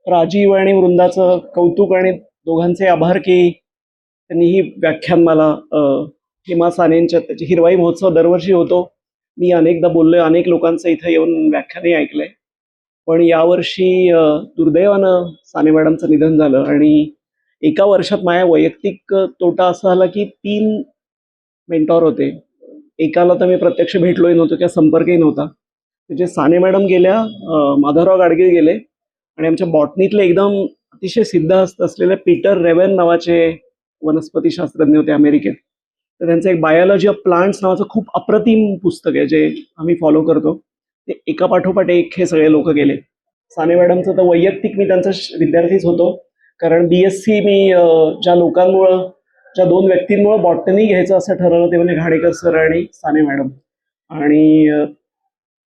राजीव आणि वृंदाचं कौतुक आणि दोघांचे आभार की त्यांनी ही व्याख्यानमाला हेमा सानेंच्या त्याची हिरवाई महोत्सव दरवर्षी होतो. मी अनेकदा बोललोय, अनेक लोकांचं इथं येऊन व्याख्यानही ऐकलंय. पण यावर्षी दुर्दैवानं साने मॅडमचं निधन झालं आणि एका वर्षात माझ्या वैयक्तिक तोटा असा झाला की 3 मेंटॉर होते. एकाला तर मी प्रत्यक्ष भेटलोही नव्हतो किंवा संपर्कही नव्हता. म्हणजे साने मॅडम गेल्या, माधवराव गाडगीळ गेले आणि आमच्या बॉटनीतले एकदम अतिशय सिद्धहस्त असलेले पीटर रेव्हन नावाचे वनस्पतीशास्त्रज्ञ होते अमेरिकेत. तर त्यांचं एक बायोलॉजी ऑफ प्लांट्स नावाचं खूप अप्रतिम पुस्तक आहे जे आम्ही फॉलो करतो. ते एका पाठोपाठ एक हे सगळे लोक गेले. साने मॅडमचं तर वैयक्तिक मी त्यांचा विद्यार्थीच होतो, कारण BSc मी ज्या लोकांमुळं, ज्या 2 व्यक्तींमुळं बॉटनी घ्यायचं असं ठरवलं ते म्हणजे घाणेकर सर आणि साने मॅडम. आणि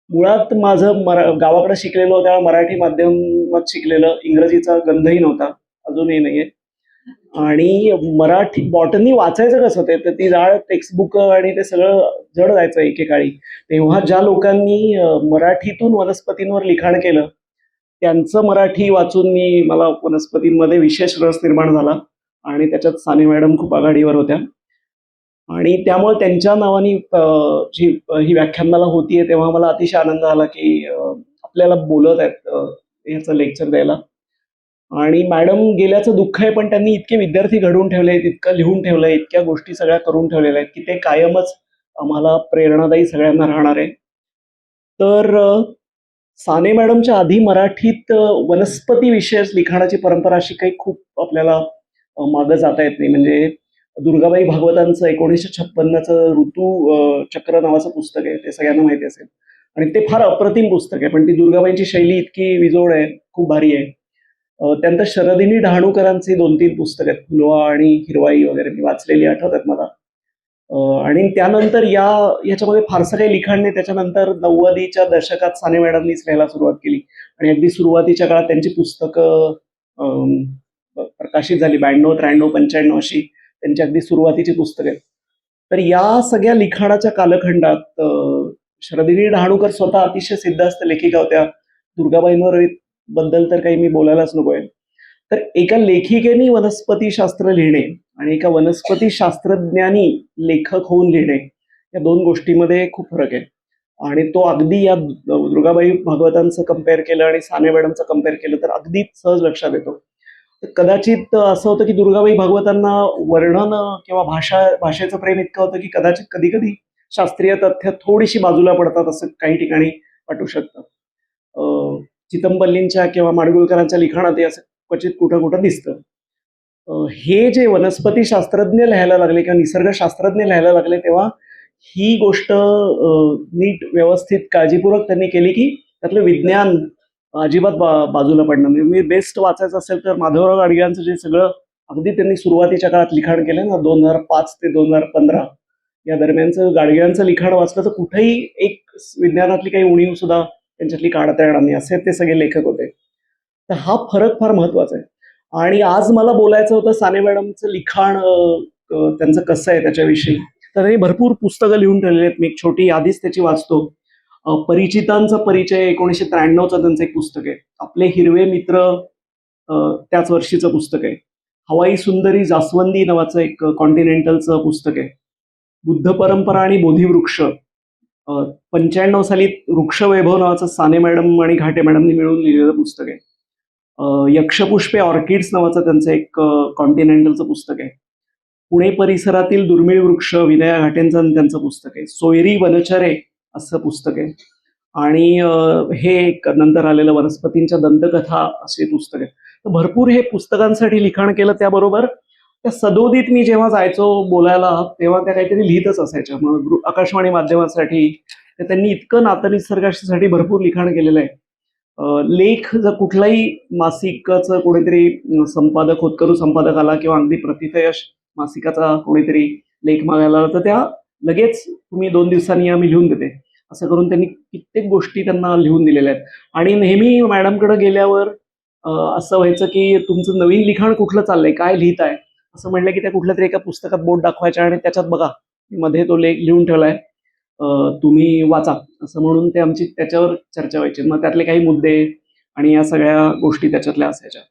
मुळात माझं गावाकडे शिकलेलो त्यावेळेला मराठी माध्यमात शिकलेलं, इंग्रजीचा गंधही नव्हता, अजूनही नाहीये. आणि मराठी बॉटनी वाचायचं कसं ते, तर ती जाड टेक्स्टबुक आणि ते सगळं जड जायचं एकेकाळी. तेव्हा ज्या लोकांनी मराठीतून वनस्पतींवर लिखाण केलं त्यांचं मराठी वाचून मला वनस्पतींमध्ये विशेष रस निर्माण झाला आणि त्याच्यात साने मॅडम खूप आघाडीवर होत्या. आणि त्यामुळे त्यांच्या नावाने जी ही व्याख्यानमाला होतीये तेव्हा मला अतिशय आनंद झाला की आपल्याला बोलत आहेत ह्याचं लेक्चर द्यायला. आणि मॅडम गेल्याचं दुःख आहे, पण त्यांनी इतके विद्यार्थी घडवून ठेवले आहेत, इतकं लिहून ठेवलंय, इतक्या गोष्टी सगळ्या करून ठेवलेल्या आहेत की ते कायमच आम्हाला प्रेरणादायी सगळ्यांना राहणार आहे. तर साने मॅडमच्या आधी मराठीत वनस्पती विषयक लिखाणाची परंपरा अशी काही खूप आपल्याला मागं जाता येत नाही. म्हणजे दुर्गाबाई भागवतांचं 1956चं ऋतू चक्र नावाचं पुस्तक आहे, ते सगळ्यांना माहिती असेल. आणि ते फार अप्रतिम पुस्तक आहे, पण ती दुर्गाबाईंची शैली इतकी विजोड आहे, खूप भारी आहे. त्यानंतर शरदिनी डहाणूकरांची 2-3 पुस्तकं आहेत, फुलवा आणि हिरवाई वगैरे, मी वाचलेली आठवतात मला. आणि त्यानंतर याच्यामध्ये फारसं काही लिखाण नाही. त्याच्यानंतर 90च्या दशकात साने मॅडमनीच लिहायला सुरुवात केली आणि अगदी सुरुवातीच्या काळात त्यांची पुस्तकं प्रकाशित झाली. 92, 93, 95 अशी त्यांची अगदी सुरुवातीची पुस्तकं आहेत. तर या सगळ्या लिखाणाच्या कालखंडात शरदिनी डहाणूकर स्वतः अतिशय सिद्धहस्त लेखिका होत्या. दुर्गाबाईंवर बद्दल तर काही मी बोलायलाच नकोय. तर एका लेखिकेने वनस्पतीशास्त्र लिहिणे आणि एका वनस्पती शास्त्रज्ञानी लेखक होऊन लिहिणे या 2 गोष्टीमध्ये खूप फरक आहे. आणि तो अगदी या दुर्गाबाई भागवतांचं कम्पेअर केलं आणि साने मॅडमचं कम्पेअर केलं तर अगदी सहज लक्षात येतो. तर कदाचित असं होतं की दुर्गाबाई भागवतांना वर्णन किंवा भाषेचं प्रेम इतकं होतं की कदाचित कधी कधी शास्त्रीय तथ्य थोडीशी बाजूला पडतात असं काही ठिकाणी वाटू शकतं. चितमपल्लींच्या किंवा माडगुळकरांच्या लिखाणात हे असं क्वचित कुठं कुठं दिसतं. हे जे वनस्पती शास्त्रज्ञ लिहायला लागले किंवा निसर्गशास्त्रज्ञ लिहायला लागले तेव्हा ही गोष्ट नीट व्यवस्थित काळजीपूर्वक त्यांनी केली की त्यातलं विज्ञान अजिबात बाजूला पडणार नाही. मी बेस्ट वाचायचं असेल तर माधवराव गाडगिळांचं जे सगळं अगदी त्यांनी सुरुवातीच्या काळात लिखाण केलं ना, 2005 ते 2015 या दरम्यानचं गाडगिळांचं लिखाण वाचलं तर कुठेही एक विज्ञानातली काही उणीव सुद्धा त्यांच्यातली काढता येणार नाही, असे ते सगळे लेखक होते. तर हा फरक फार महत्वाचा आहे. आणि आज मला बोलायचं होतं साने मॅडमचं लिखाण त्यांचं कसं आहे त्याच्याविषयी. तर त्यांनी भरपूर पुस्तकं लिहून ठेवलेली आहेत. मी एक छोटी यादीच त्याची वाचतो. परिचितांचा परिचय 1993चं त्यांचं एक पुस्तक आहे. आपले हिरवे मित्र त्याच वर्षीचं पुस्तक आहे. हवाई सुंदरी जास्वंदी नावाचं एक कॉन्टिनेंटलचं पुस्तक आहे. बुद्ध परंपरा आणि बोधिवृक्ष 95 साली वृक्षवैभव नावाचं साने मॅडम आणि घाटे मॅडमनी मिळून लिहिलेलं पुस्तक आहे. यक्षपुष्पे ऑर्किड्स नावाचं त्यांचं एक कॉन्टिनेंटलचं पुस्तक आहे. पुणे परिसरातील दुर्मिळ वृक्ष विनया घाटेंचं त्यांचं पुस्तक आहे. सोयरी वनचरे असं पुस्तक आहे. आणि हे एक नंतर आलेलं वनस्पतींच्या दंतकथा असे पुस्तक आहे. तर भरपूर हे पुस्तकांसाठी लिखाण केलं. त्याबरोबर त्या सदोदित मी जेव्हा जायचो बोलायला तेव्हा त्या काहीतरी लिहितच असायच्या. मग आकाशवाणी माध्यमासाठी तर त्यांनी इतकं नातं निसर्गासाठी भरपूर लिखाण केलेलं आहे. लेख जर कुठलाही मासिकाचं कोणीतरी संपादक, होतकरू संपादक आला किंवा अगदी प्रतिथयश मासिकाचा कोणीतरी लेख मागायला आला तर त्या लगेच तुम्ही 2 दिवसांनी आम्ही लिहून देते असं करून त्यांनी कित्येक गोष्टी त्यांना लिहून दिलेल्या आहेत. आणि नेहमी मॅडमकडे गेल्यावर असं व्हायचं की तुमचं नवीन लिखाण कुठलं चाललंय, काय लिहित आहे असं म्हणलं की त्या कुठल्या तरी एका पुस्तकात बोट दाखवायच्या आणि त्याच्यात बघा मध्ये तो लेख लिहून ठेवलाय, तुम्ही वाचा असं म्हणून ते आमची त्याच्यावर चर्चा व्हायची. मग त्यातले काही मुद्दे आणि या सगळ्या गोष्टी त्याच्यातल्या असायच्या.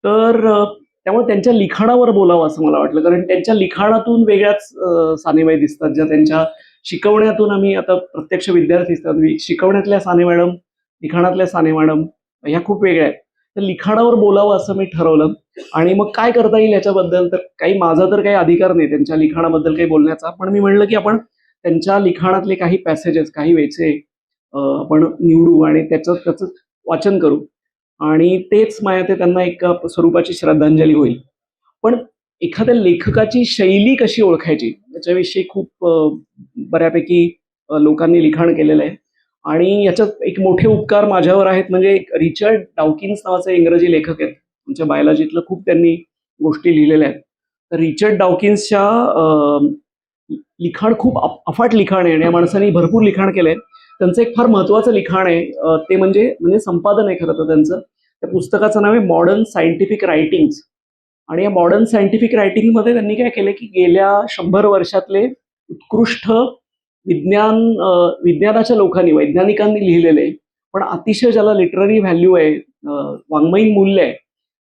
तर त्यामुळे त्यांच्या लिखाणावर बोलावं असं मला वाटलं, कारण त्यांच्या लिखाणातून वेगळ्याच सानेबाई दिसतात, ज्या त्यांच्या शिकवण्यातून आम्ही आता प्रत्यक्ष विद्यार्थी असतात. शिकवण्यातल्या साने मॅडम, लिखाणातल्या साने मॅडम ह्या खूप वेगळ्या आहेत. तर लिखाणावर बोलावं असं मी ठरवलं. आणि मग काय करता येईल याच्याबद्दल, तर काही माझा तर काही अधिकार नाही त्यांच्या लिखाणाबद्दल काही बोलण्याचा, पण मी म्हणलं की आपण त्यांच्या लिखाणातले काही पॅसेजेस, काही वेचे आपण निवडू आणि त्याचं वाचन करू आणि तेच माझ्या ते त्यांना एक स्वरूपाची श्रद्धांजली होईल. पण एखाद्या लेखकाची शैली कशी ओळखायची याच्याविषयी खूप बऱ्यापैकी लोकांनी लिखाण केलेलं आहे आणि याच्यात एक मोठे उपकार माझ्यावर आहेत. म्हणजे एक रिचर्ड डॉकिन्स नावाचे इंग्रजी लेखक आहेत. तुमच्या बायोलॉजीतलं खूप त्यांनी गोष्टी लिहिलेल्या आहेत. तर रिचर्ड डॉकिन्सच्या लिखाण खूप अफाट लिखाण आहे आणि या माणसांनी भरपूर लिखाण केलंय. त्यांचं एक फार महत्वाचं लिखाण आहे, ते म्हणजे संपादन आहे खरं तर त्यांचं. त्या पुस्तकाचं नाव आहे मॉडर्न सायंटिफिक रायटिंग्स. आणि या मॉडर्न सायंटिफिक रायटिंगमध्ये त्यांनी काय केलं की गेल्या 100 वर्षातले उत्कृष्ट विज्ञानाच्या लोकांनी, वैज्ञानिकांनी लिहिलेले पण अतिशय ज्याला लिटररी व्हॅल्यू आहे, वाङ्मयीन मूल्य आहे,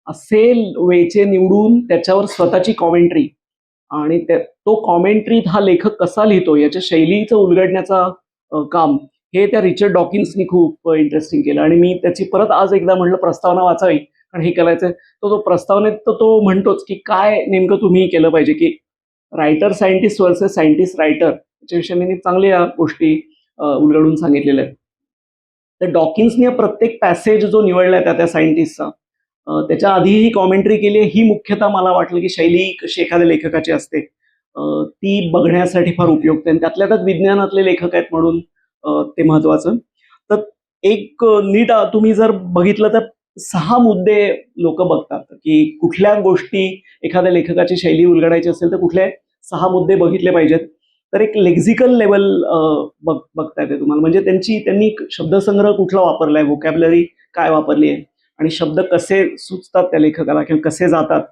असे वेचे निवडून त्याच्यावर स्वतःची कॉमेंट्री आणि तो कॉमेंट्रीत हा लेखक कसा लिहितो याच्या शैलीचं उलगडण्याचा काम हे त्या रिचर्ड डॉकिन्सनी खूप इंटरेस्टिंग केलं. आणि मी त्याची परत आज एकदा म्हणलं प्रस्तावना वाचावी, कारण हे करायचंय. तो प्रस्तावनेत तो म्हणतोच की काय नेमकं तुम्ही केलं पाहिजे, की writer scientist versus scientist writer याच्या विषयाने चांगल्या गोष्टी उलगडून सांगितलेल्या आहेत. तर डॉकिन्सने प्रत्येक पॅसेज जो निवडलाय त्या सायंटिस्टचा, त्याच्या आधीही कॉमेंट्री केली आहे. ही मुख्यतः मला वाटलं की शैली कशी एखाद्या लेखकाची असते ती बघण्यासाठी फार उपयुक्त आहे. त्यातल्या त्यात विज्ञानातले लेखक आहेत म्हणून ते महत्वाचं. तर एक नीट तुम्ही जर बघितलं तर 6 मुद्दे लोक बघतात, की कुठल्या गोष्टी एखाद्या लेखकाची शैली उलगडायची असेल तर कुठले 6 मुद्दे बघितले पाहिजेत. तर एक लेक्झिकल लेवल बघता येते तुम्हाला, म्हणजे त्यांनी शब्दसंग्रह कुठला वापरलाय, व्होकॅब्युलरी काय वापरली आहे आणि शब्द कसे सुचतात त्या लेखकाला किंवा कसे जातात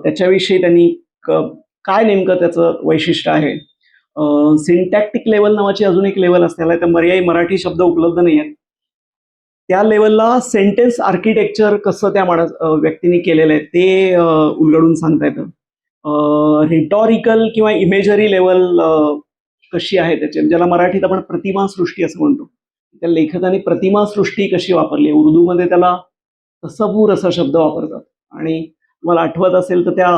त्याच्याविषयी त्यांनी काय नेमकं त्याचं वैशिष्ट्य आहे. सिंटॅक्टिक लेवल नावाची अजून एक लेवल असते, त्याला पर्यायी मराठी शब्द उपलब्ध नाही आहेत. त्या लेवलला सेंटेन्स आर्किटेक्चर कसं त्या व्यक्तीने केलेलं आहे ते उलगडून सांगता येतं. रिटॉरिकल किंवा इमेजरी लेवल कशी आहे त्याची, ज्याला मराठीत आपण प्रतिमा सृष्टी असं म्हणतो, त्या लेखकाने प्रतिमा सृष्टी कशी वापरली. उर्दूमध्ये त्याला तसबूर असा शब्द वापरतात. आणि मला आठवत असेल तर त्या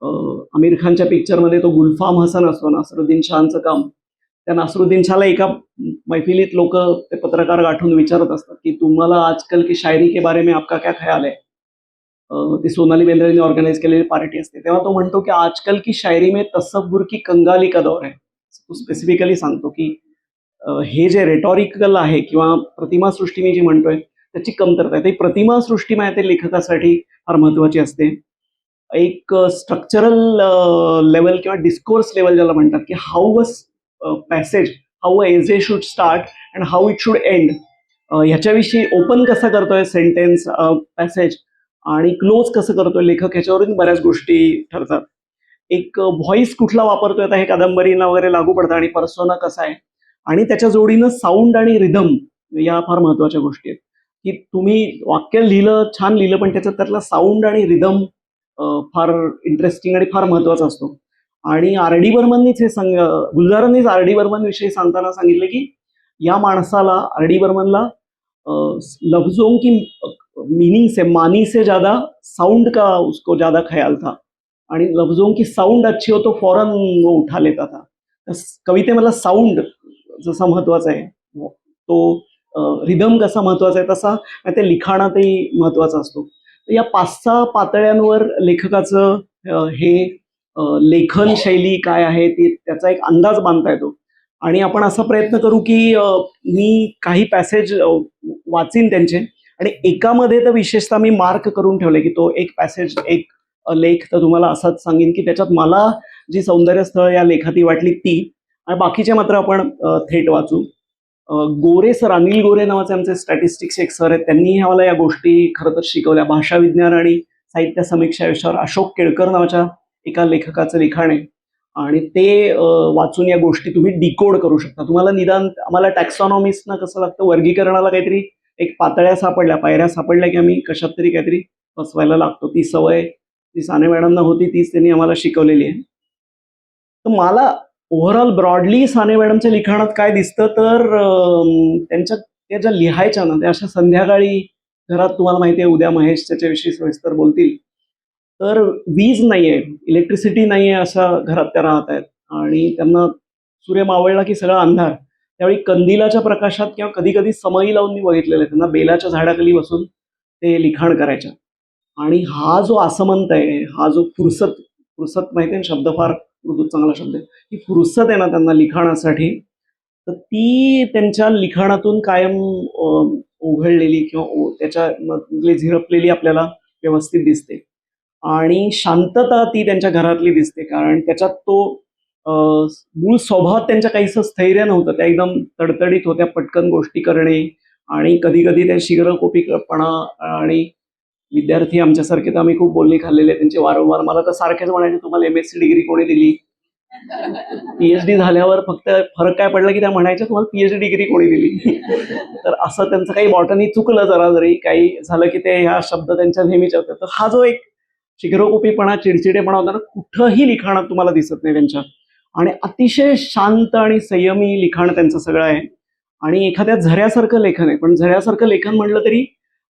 आमिर खानच्या पिक्चरमध्ये तो गुलफाम हसन असतो, नासरुद्दीन शाहचं काम. त्या नासरुद्दीन शाहला एका मैफिलीत लोक, ते पत्रकार गाठून विचारत असतात की तुम्हाला आजकल की शायरी के बारे में आपका क्या ख्याल है. ती सोनाली बेंद्रेने ऑर्गनाईज केलेली पार्टी असते, तेव्हा तो म्हणतो की आजकल की शायरी में तसव्वुर की कंगाली का दौर है. तो स्पेसिफिकली सांगतो की हे जे रेटॉरिकल आहे किंवा प्रतिमासृष्टी मी जी म्हणतोय त्याची कमतरता आहे. ती प्रतिमासृष्टी माहिती लेखकासाठी फार महत्वाची असते. एक स्ट्रक्चरल लेवल किंवा डिस्कोर्स लेवल ज्याला म्हणतात, की how a passage, how a essay should start and how it should end, ह्याच्याविषयी ओपन कसं करतोय सेंटेन्स पॅसेज आणि क्लोज कसं करतोय लेखक, ह्याच्यावरून बऱ्याच गोष्टी ठरतात. एक व्हॉइस कुठला वापरतोय, आता हे कादंबरीला वगैरे लागू पडतं. आणि पर्सोना कसा आहे आणि त्याच्या जोडीनं साऊंड आणि रिदम या फार महत्वाच्या गोष्टी आहेत, की तुम्ही वाक्य लिहिलं, छान लिहिलं, पण त्याच्यात त्यातला साऊंड आणि रिदम फार इंटरेस्टिंग आणि फार महत्वाचा असतो. आणि आर डी बर्मननीच हे गुलजारांनीच आर डी बर्मन विषयी सांगताना सांगितलं की या माणसाला, आर डी बर्मनला, लफ्जों की मीनिंग से, मानी से ज्यादा साउंड का उसको ज्यादा ख्याल था आणि लफ्जों की साउंड अच्छी हो तो फौरन वो उठा लेता था. कवितेमधला साऊंड जसा महत्वाचा आहे, तो रिदम कसा महत्वाचा आहे तसा ते लिखाणातही महत्वाचा असतो. तर या 5-6 पातळ्यांवर लेखकाचं हे लेखन शैली काय आहे ती, त्याचा एक अंदाज बांधता येतो. आणि आपण असा प्रयत्न करू की मी काही पॅसेज वाचीन त्यांचे आणि एकामध्ये तर विशेषतः मी मार्क करून ठेवले की तो एक पॅसेज, एक लेख तर तुम्हाला असाच सांगेन की त्याच्यात मला जी सौंदर्यस्थळ या लेखाती वाटली ती, आणि बाकीचे मात्र आपण थेट वाचू. गोरे सर, अनिल गोरे नावाचे आमचे स्टॅटिस्टिक्स एक सर आहेत, त्यांनी आम्हाला या गोष्टी खरं तर शिकवल्या. भाषा विज्ञान आणि साहित्य समीक्षा या विषयावर अशोक केळकर नावाच्या एका लेखकाचं लिखाण आहे आणि ते वाचून या गोष्टी तुम्ही डिकोड करू शकता. तुम्हाला निदान, आम्हाला टॅक्सॉनॉमिस्टना कसं लागतं, वर्गीकरणाला काहीतरी एक पातळ्या सापडल्या, पायऱ्या सापडल्या की आम्ही कशात तरी काहीतरी फसवायला लागतो. ती सवय जी साने मॅडमना होती तीच त्यांनी आम्हाला शिकवलेली आहे. तर मला ओव्हरऑल ब्रॉडली साने मॅडमच्या लिखाणात काय दिसतं तर त्या ज्या लिहायच्या ना त्या अशा संध्याकाळी घरात, तुम्हाला माहिती आहे उद्या महेश त्याच्याविषयी सविस्तर बोलतील, तर वीज नाहीये, इलेक्ट्रिसिटी नाहीये, अशा घरात त्या राहत आहेत आणि त्यांना सूर्य मावळला की सगळा अंधार. त्यावेळी कंदिलाच्या प्रकाशात किंवा कधी कधी समई लावून मी बघितलेलं आहे त्यांना बेलाच्या झाडाखाली बसून ते लिखाण करायच्या. आणि हा जो आसमंत आहे, हा जो फुरसत, फुरसत माहिती आहे ना, शब्द फार उर्दूत चांगला शब्द आहे, ही फुरसत आहे ना त्यांना लिखाणासाठी, तर ती त्यांच्या लिखाणातून कायम उघडलेली किंवा त्याच्या मधली झिरपलेली आपल्याला व्यवस्थित दिसते. आणि शांतता ती त्यांच्या घरातली दिसते, कारण त्याच्यात तो मूळ स्वभावात त्यांच्या काहीसं स्थैर्य नव्हतं. त्या एकदम तडतडीत होत्या, पटकन गोष्टी करणे आणि कधी कधी त्या शीघ्रकोपीपणा. आणि विद्यार्थी आमच्यासारखे तर आम्ही खूप बोलणी खाल्लेली आहे त्यांचे वारंवार. मला तर सारखेच म्हणायचे, तुम्हाला MSc डिग्री कोणी दिली? PhD झाल्यावर फक्त फरक काय पडला की त्या म्हणायच्या, तुम्हाला PhD डिग्री कोणी दिली? तर असं त्यांचं काही बॉटनी चुकलं जरा, जरी काही झालं की ते ह्या शब्द त्यांच्या नेहमीच्या होत्या. तर हा जो एक शीघ्रकोपीपणा, चिडचिडेपणा होता ना, कुठंही लिखाणात तुम्हाला दिसत नाही त्यांच्या. आणि अतिशय शांत आणि संयमी लिखाण त्यांचं सगळं आहे. आणि एखाद्या झऱ्यासारखं लेखन आहे, पण झऱ्यासारखं लेखन म्हणलं तरी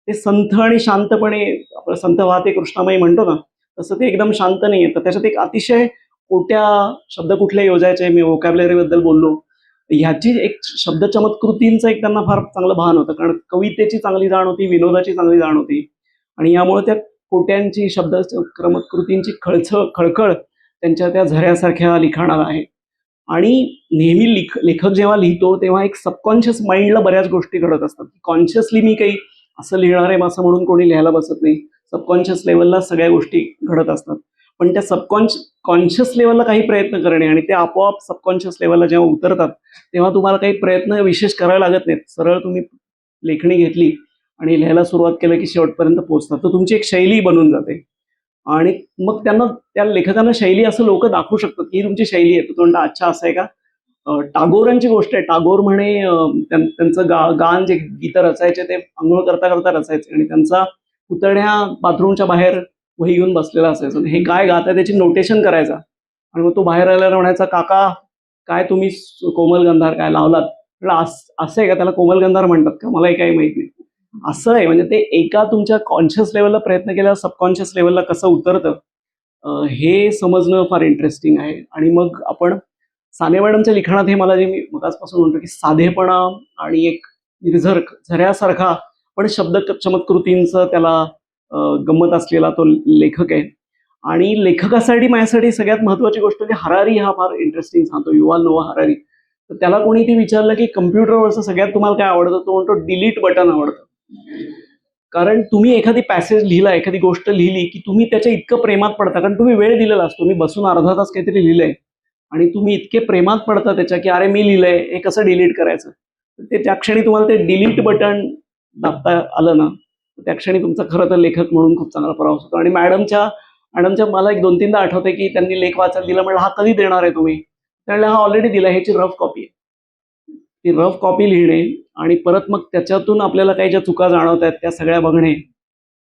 ते संथ आणि शांतपणे, आपलं संत वाहते कृष्णामाई म्हणतो ना, तसं ते एकदम शांत नाहीये. तर त्याच्यात एक अतिशय कोट्या शब्द कुठले योजायचे, मी व्होकॅब्युलरी बद्दल बोललो, ह्याची एक शब्द चमत्कृतींचं एक त्यांना फार चांगलं भान होतं, कारण कवितेची चांगली जाण होती, विनोदाची चांगली जाण होती. आणि यामुळे त्या कोट्यांची शब्द क्रमकृतींची खळखळ त्यांच्या त्या झऱ्यासारख्या लिखाणाला आहे. आणि नेहमी लेखक जेव्हा लिहितो तेव्हा एक सबकॉन्शियस माइंडला बऱ्याच गोष्टी घडत असतात. कॉन्शियसली मी काही असं लिहिणार आहे असं म्हणून कोणी लिहायला बसत नाही. सबकॉन्शियस लेवलला सगळ्या गोष्टी घडत असतात. पण त्या कॉन्शियस लेवलला काही प्रयत्न करणे आणि ते आपोआप सबकॉन्शियस लेवलला जेव्हा उतरतात तेव्हा तुम्हाला काही प्रयत्न विशेष करायला लागत नाहीत. सरळ तुम्ही लेखणी घेतली आणि लिहायला सुरुवात केलं की शेवटपर्यंत पोहोचतात. तर तुमची एक शैली बनून जाते. आणि मग त्यांना, त्या लेखकांना शैली असं लोक दाखवू शकतात की ही तुमची शैली आहे. तो म्हणता अच्छा असं आहे का? टागोरांची गोष्ट आहे. टागोर म्हणे त्यांचं गान जे गीतं रचायचे ते अंघोळ करता करता रचायचे आणि त्यांचा पुतण्या बाथरूमच्या बाहेर वही घेऊन बसलेला असायचा. हे काय गात आहे त्याची नोटेशन करायचा. आणि मग तो बाहेर आल्याला म्हणायचा, काका काय तुम्ही कोमल गंधार काय लावलात? म्हटलं असं आहे का, त्याला कोमल गंधार म्हणतात का? मलाही काही माहित नाही. असं आहे. म्हणजे ते एका तुमच्या कॉन्शियस लेवलला प्रयत्न केल्यावर सबकॉन्शियस लेवलला कसं उतरतं, हे समजणं फार इंटरेस्टिंग आहे. आणि मग आपण साने मॅडमच्या लिखाणात हे मला, जे मी मगाचपासून म्हणतो की साधेपणा आणि एक निर्झर झऱ्यासारखा पण शब्द चमत्कृतींचं त्याला गंमत असलेला तो लेखक आहे. आणि लेखकासाठी माझ्यासाठी सगळ्यात महत्वाची गोष्ट म्हणजे हरारी हा फार इंटरेस्टिंग सांगतो, युval नोआ हरारी. तर त्याला कोणी ती विचारलं की कम्प्युटरवरचं सगळ्यात तुम्हाला काय आवडतं, तो म्हणतो डिलीट बटन आवडतं. कारण तुम्ही एखादी पॅसेज लिहिला, एखादी गोष्ट लिहिली की तुम्ही त्याच्या इतकं प्रेमात पडता, कारण तुम्ही वेळ दिलेला असतो. तुम्ही बसून अर्धा तास काहीतरी लिहिलंय आणि तुम्ही इतके प्रेमात पडता त्याच्या की अरे मी लिहिलंय, हे कसं डिलीट करायचं. ते त्या क्षणी तुम्हाला ते डिलीट बटन दाबता आलं ना, त्या क्षणी तुमचा खरं तर लेखक म्हणून खूप चांगला प्रवास होतो. आणि मॅडमच्या मला एक 2-3दा आठवतंय की त्यांनी लेख वाचायला दिला. म्हणलं हा कधी देणार आहे तुम्ही? त्यावेळेला हा ऑलरेडी दिला, ह्याची रफ कॉपी आहे. ती रफ कॉपी लिहिणे आणि परत मग त्याच्यातून आपल्याला काही ज्या चुका जाणवत आहेत त्या सगळ्या बघणे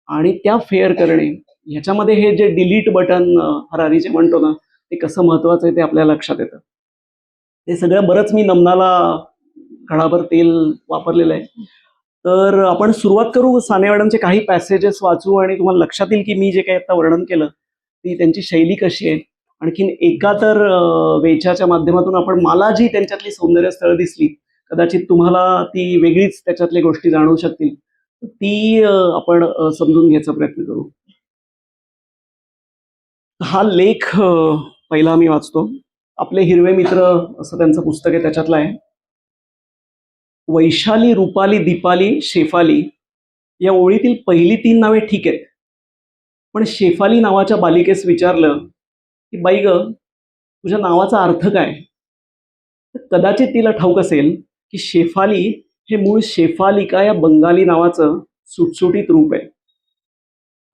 आणि त्या फेअर करणे, ह्याच्यामध्ये हे जे डिलीट बटन हरारी जे म्हणतो ना, ते कसं महत्वाचं आहे ते आपल्या लक्षात येतं. ते सगळं बरंच मी नमनाला घडाभर तेल वापरलेलं आहे. तर आपण सुरुवात करू, साने मॅडमचे काही पॅसेजेस वाचू आणि तुम्हाला लक्षात येईल की मी जे काही आता वर्णन केलं ती त्यांची शैली कशी आहे. आणखीन एका तर वेचाच्या माध्यमातून आपण, मला जी त्यांच्यातली सौंदर्य स्थळं दिसली, कदाचित तुम्हाला ती वेगळीच त्याच्यातली गोष्टी जाणवू शकतील, ती आपण समजून घ्यायचा प्रयत्न करू. हा लेख पहिला मी वाचतो. आपले हिरवे मित्र असं त्यांचं पुस्तक आहे, त्याच्यातलं आहे. वैशाली, रुपाली, दीपाली, शेफाली या ओळीतील पहिली 3 नावे ठीक आहेत. पण शेफाली नावाच्या बालिकेस विचारलं की बाई ग, तुझ्या नावाचा अर्थ काय? तर कदाचित तिला ठाऊक असेल की शेफाली हे मूळ शेफालिका या बंगाली नावाचं सुटसुटीत रूप आहे.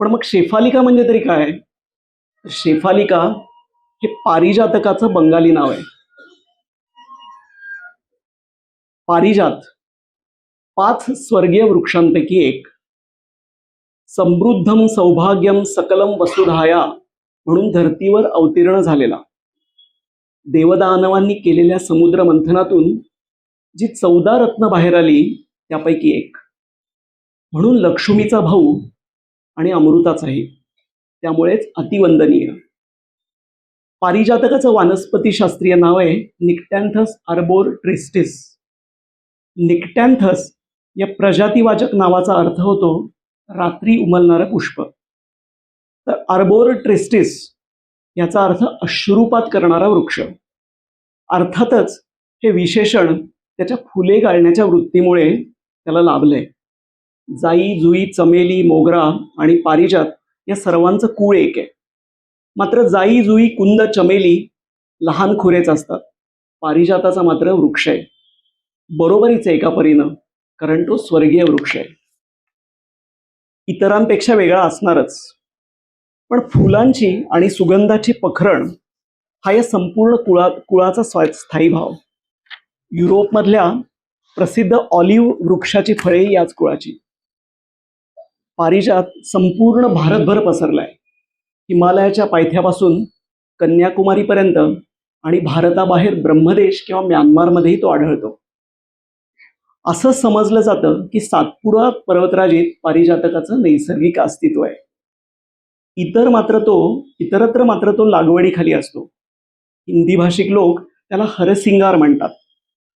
पण मग शेफालिका म्हणजे तरी काय? शेफालिका हे पारिजातकाचं बंगाली नाव आहे. पारिजात, 5 स्वर्गीय वृक्षांपैकी एक. समृद्धम सौभाग्यम सकलम वसुधाया म्हणून धर्तीवर अवतीर्ण झालेला. देवदानवांनी केलेल्या समुद्र मंथनातून जी 14 रत्न बाहेर आली त्यापैकी एक. म्हणून लक्ष्मीचा भाऊ आणि अमृताचाही, त्यामुळेच अतिवंदनीय. पारिजातकाचं वानस्पतिशास्त्रीय नाव आहे निक्टॅन्थस आर्बोर ट्रिस्टिस. निक्टॅन्थस या प्रजातिवाचक नावाचा अर्थ होतो रात्री उमलणारं पुष्प. तर आर्बोर ट्रिस्टिस याचा अर्थ अश्रुपात करणारा वृक्ष. अर्थातच हे विशेषण त्याच्या फुले गाळण्याच्या वृत्तीमुळे त्याला लाभलंय. जाई जुई चमेली मोगरा आणि पारिजात या सर्वांचं कुळ एक आहे. मात्र जाई जुई कुंद चमेली लहान खुरेच असतात. पारिजाताचा मात्र वृक्ष आहे. बरोबरीच आहे एका परीनं, कारण तो स्वर्गीय वृक्ष आहे. इतरांपेक्षा वेगळा असणारच, पण फुलांची आणि सुगंधाची पखरण हा या संपूर्ण कुळाचा स्थायी भाव. युरोपमधल्या प्रसिद्ध ऑलिव्ह वृक्षाची फळे याच कुळाची. पारिजात संपूर्ण भारतभर पसरलाय. हिमालयाच्या पायथ्यापासून कन्याकुमारीपर्यंत आणि भारताबाहेर ब्रह्मदेश किंवा म्यानमारमध्येही तो आढळतो. असं समजलं जातं की सातपुडा पर्वतराजीत पारिजातकाचं नैसर्गिक अस्तित्व आहे. इतरत्र मात्र तो लागवडीखाली असतो. हिंदी भाषिक लोक त्याला हरसिंगार म्हणतात,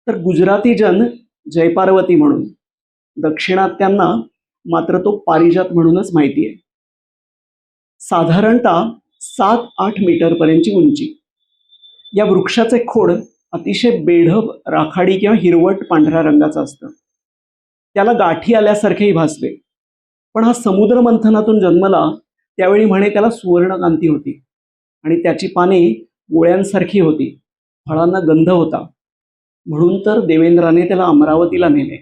तर गुजराती जन जयपार्वती म्हणून, दक्षिणात्यांना मात्र तो पारिजात म्हणूनच माहिती आहे. साधारणतः 7-8 मीटरपर्यंतची उंची. या वृक्षाचे खोड अतिशय बेढब राखाडी किंवा हिरवट पांढऱ्या रंगाचं असतं. त्याला गाठी आल्यासारखेही भासले. पण हा समुद्र मंथनातून जन्मला त्यावेळी म्हणे त्याला सुवर्णकांती होती आणि त्याची पाने गोळ्यांसारखी होती. फळांना गंध होता. म्हणून तर देवेंद्राने त्याला अमरावतीला नेले.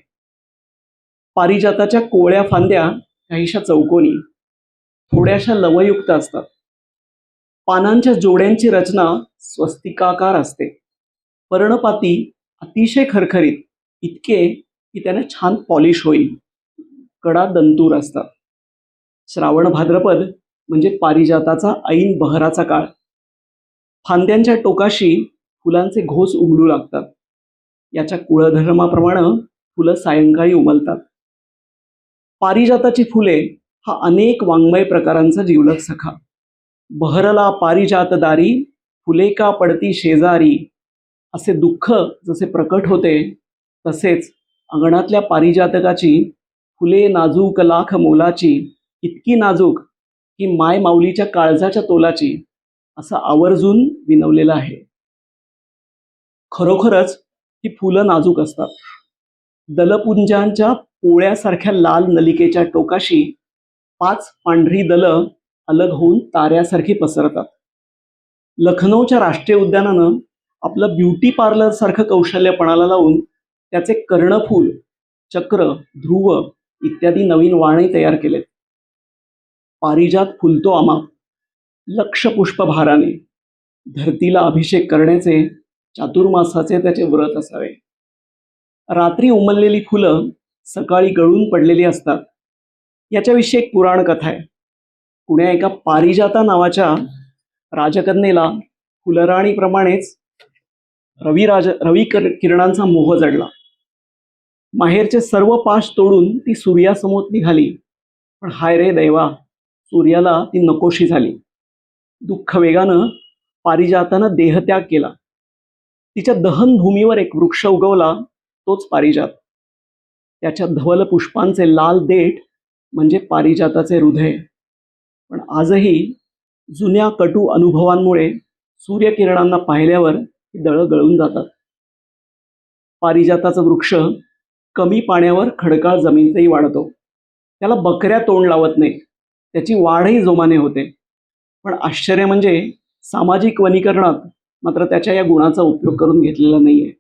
पारिजाताच्या कोवळ्या फांद्या काहीशा चौकोनी, थोड्याशा लवयुक्त असतात. पानांच्या जोड्यांची रचना स्वस्तिकाकार असते. पर्णपाती अतिशय खरखरीत, इतके की त्याने छान पॉलिश होईल. कडा दंतूर असतात. श्रावण भाद्रपद म्हणजे पारिजाताचा ऐन बहराचा काळ. फांद्यांच्या टोकाशी फुलांचे घोस उमलू लागतात. याच्या कुळधर्माप्रमाणे फुलं सायंकाळी उमलतात. पारिजाताची फुले हा अनेक वाङ्मय प्रकारांचा जिवलग सखा. बहरला पारिजात दारी, फुले का पडती शेजारी, असे दुःख जसे प्रकट होते तसेच अंगणातल्या पारिजातकाची फुले नाजूक लाख मोलाची, इतकी नाजूक की माय माऊलीच्या काळजाच्या तोलाची, असं आवर्जून विनवलेलं आहे. खरोखरच ही फुलं नाजूक असतात. दलपुंजांच्या पोळ्यासारख्या लाल नलिकेच्या टोकाशी 5 पांढरी दलं अलग होऊन ताऱ्यासारखी पसरतात. लखनौच्या राष्ट्रीय उद्यानानं आपलं ब्युटी पार्लर सारखं कौशल्य पणाला लावून त्याचे कर्णफूल, चक्र, ध्रुव इत्यादी नवीन वाणे तयार केलेत. पारिजात फुलतो अमाप, लक्ष पुष्पभाराने. धरतीला अभिषेक करण्याचे चातुर्मासाचे त्याचे व्रत असावे. रात्री उमललेली फुलं सकाळी गळून पडलेली असतात. याच्याविषयी एक पुराण कथा आहे. कुण्या एका पारिजाता नावाच्या राजकन्येला फुलराणीप्रमाणेच किरणांचा मोह जडला. माहेरचे सर्व पाश तोडून ती सूर्यासमोर निघाली. पण हाय रे दैवा, सूर्याला ती नकोशी झाली. दुःख वेगानं पारिजातानं देहत्याग केला. तिच्या दहनभूमीवर एक वृक्ष उगवला, तोच पारिजात. त्याच्या धवल पुष्पांचे लाल देठ म्हणजे पारिजाताचे हृदय. पण आजही जुन्या कटू अनुभवांमुळे सूर्यकिरणांना पाहिल्यावर ही दळं गळून जातात. पारिजाताचं वृक्ष कमी पाण्यावर खडकाळ जमिनीतही वाढतो. त्याला बकऱ्या तोंड लावत नाहीत. त्याची वाढही जोमाने होते. पण आश्चर्य म्हणजे सामाजिक वनीकरणात मात्र त्याच्या या गुणाचा उपयोग करून घेतलेला नाहीये.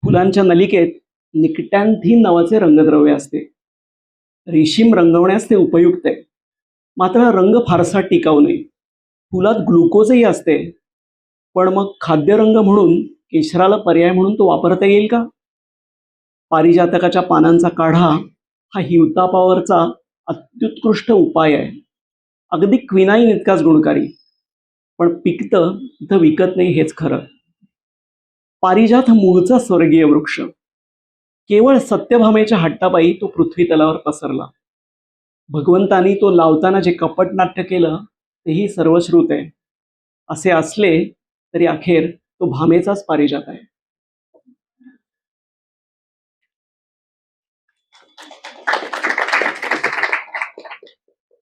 फुलांच्या नलिकेत निक्टॅन्थिन नावाचे रंगद्रव्य असते. रेशीम रंगवण्यास ते उपयुक्त आहे. मात्र हा रंग फारसा टिकाऊ नाही. फुलात ग्लुकोजही असते. पण मग खाद्यरंग म्हणून केशराला पर्याय म्हणून तो वापरता येईल का? पारिजातकाच्या पानांचा काढा हा हिवतापावरचा अत्युत्कृष्ट उपाय आहे. अगदी क्विनाईन इतकाच गुणकारी, पण पिकतं इथं विकत नाही हेच खरं. पारिजात हा मूळचा स्वर्गीय वृक्ष. केवळ सत्यभामेच्या हट्टापायी तो पृथ्वी तलावर पसरला. भगवंतानी तो लावताना जे कपटनाट्य केलं तेही सर्वश्रुत आहे. असे असले तरी अखेर तो भामेचाच पारिजात आहे.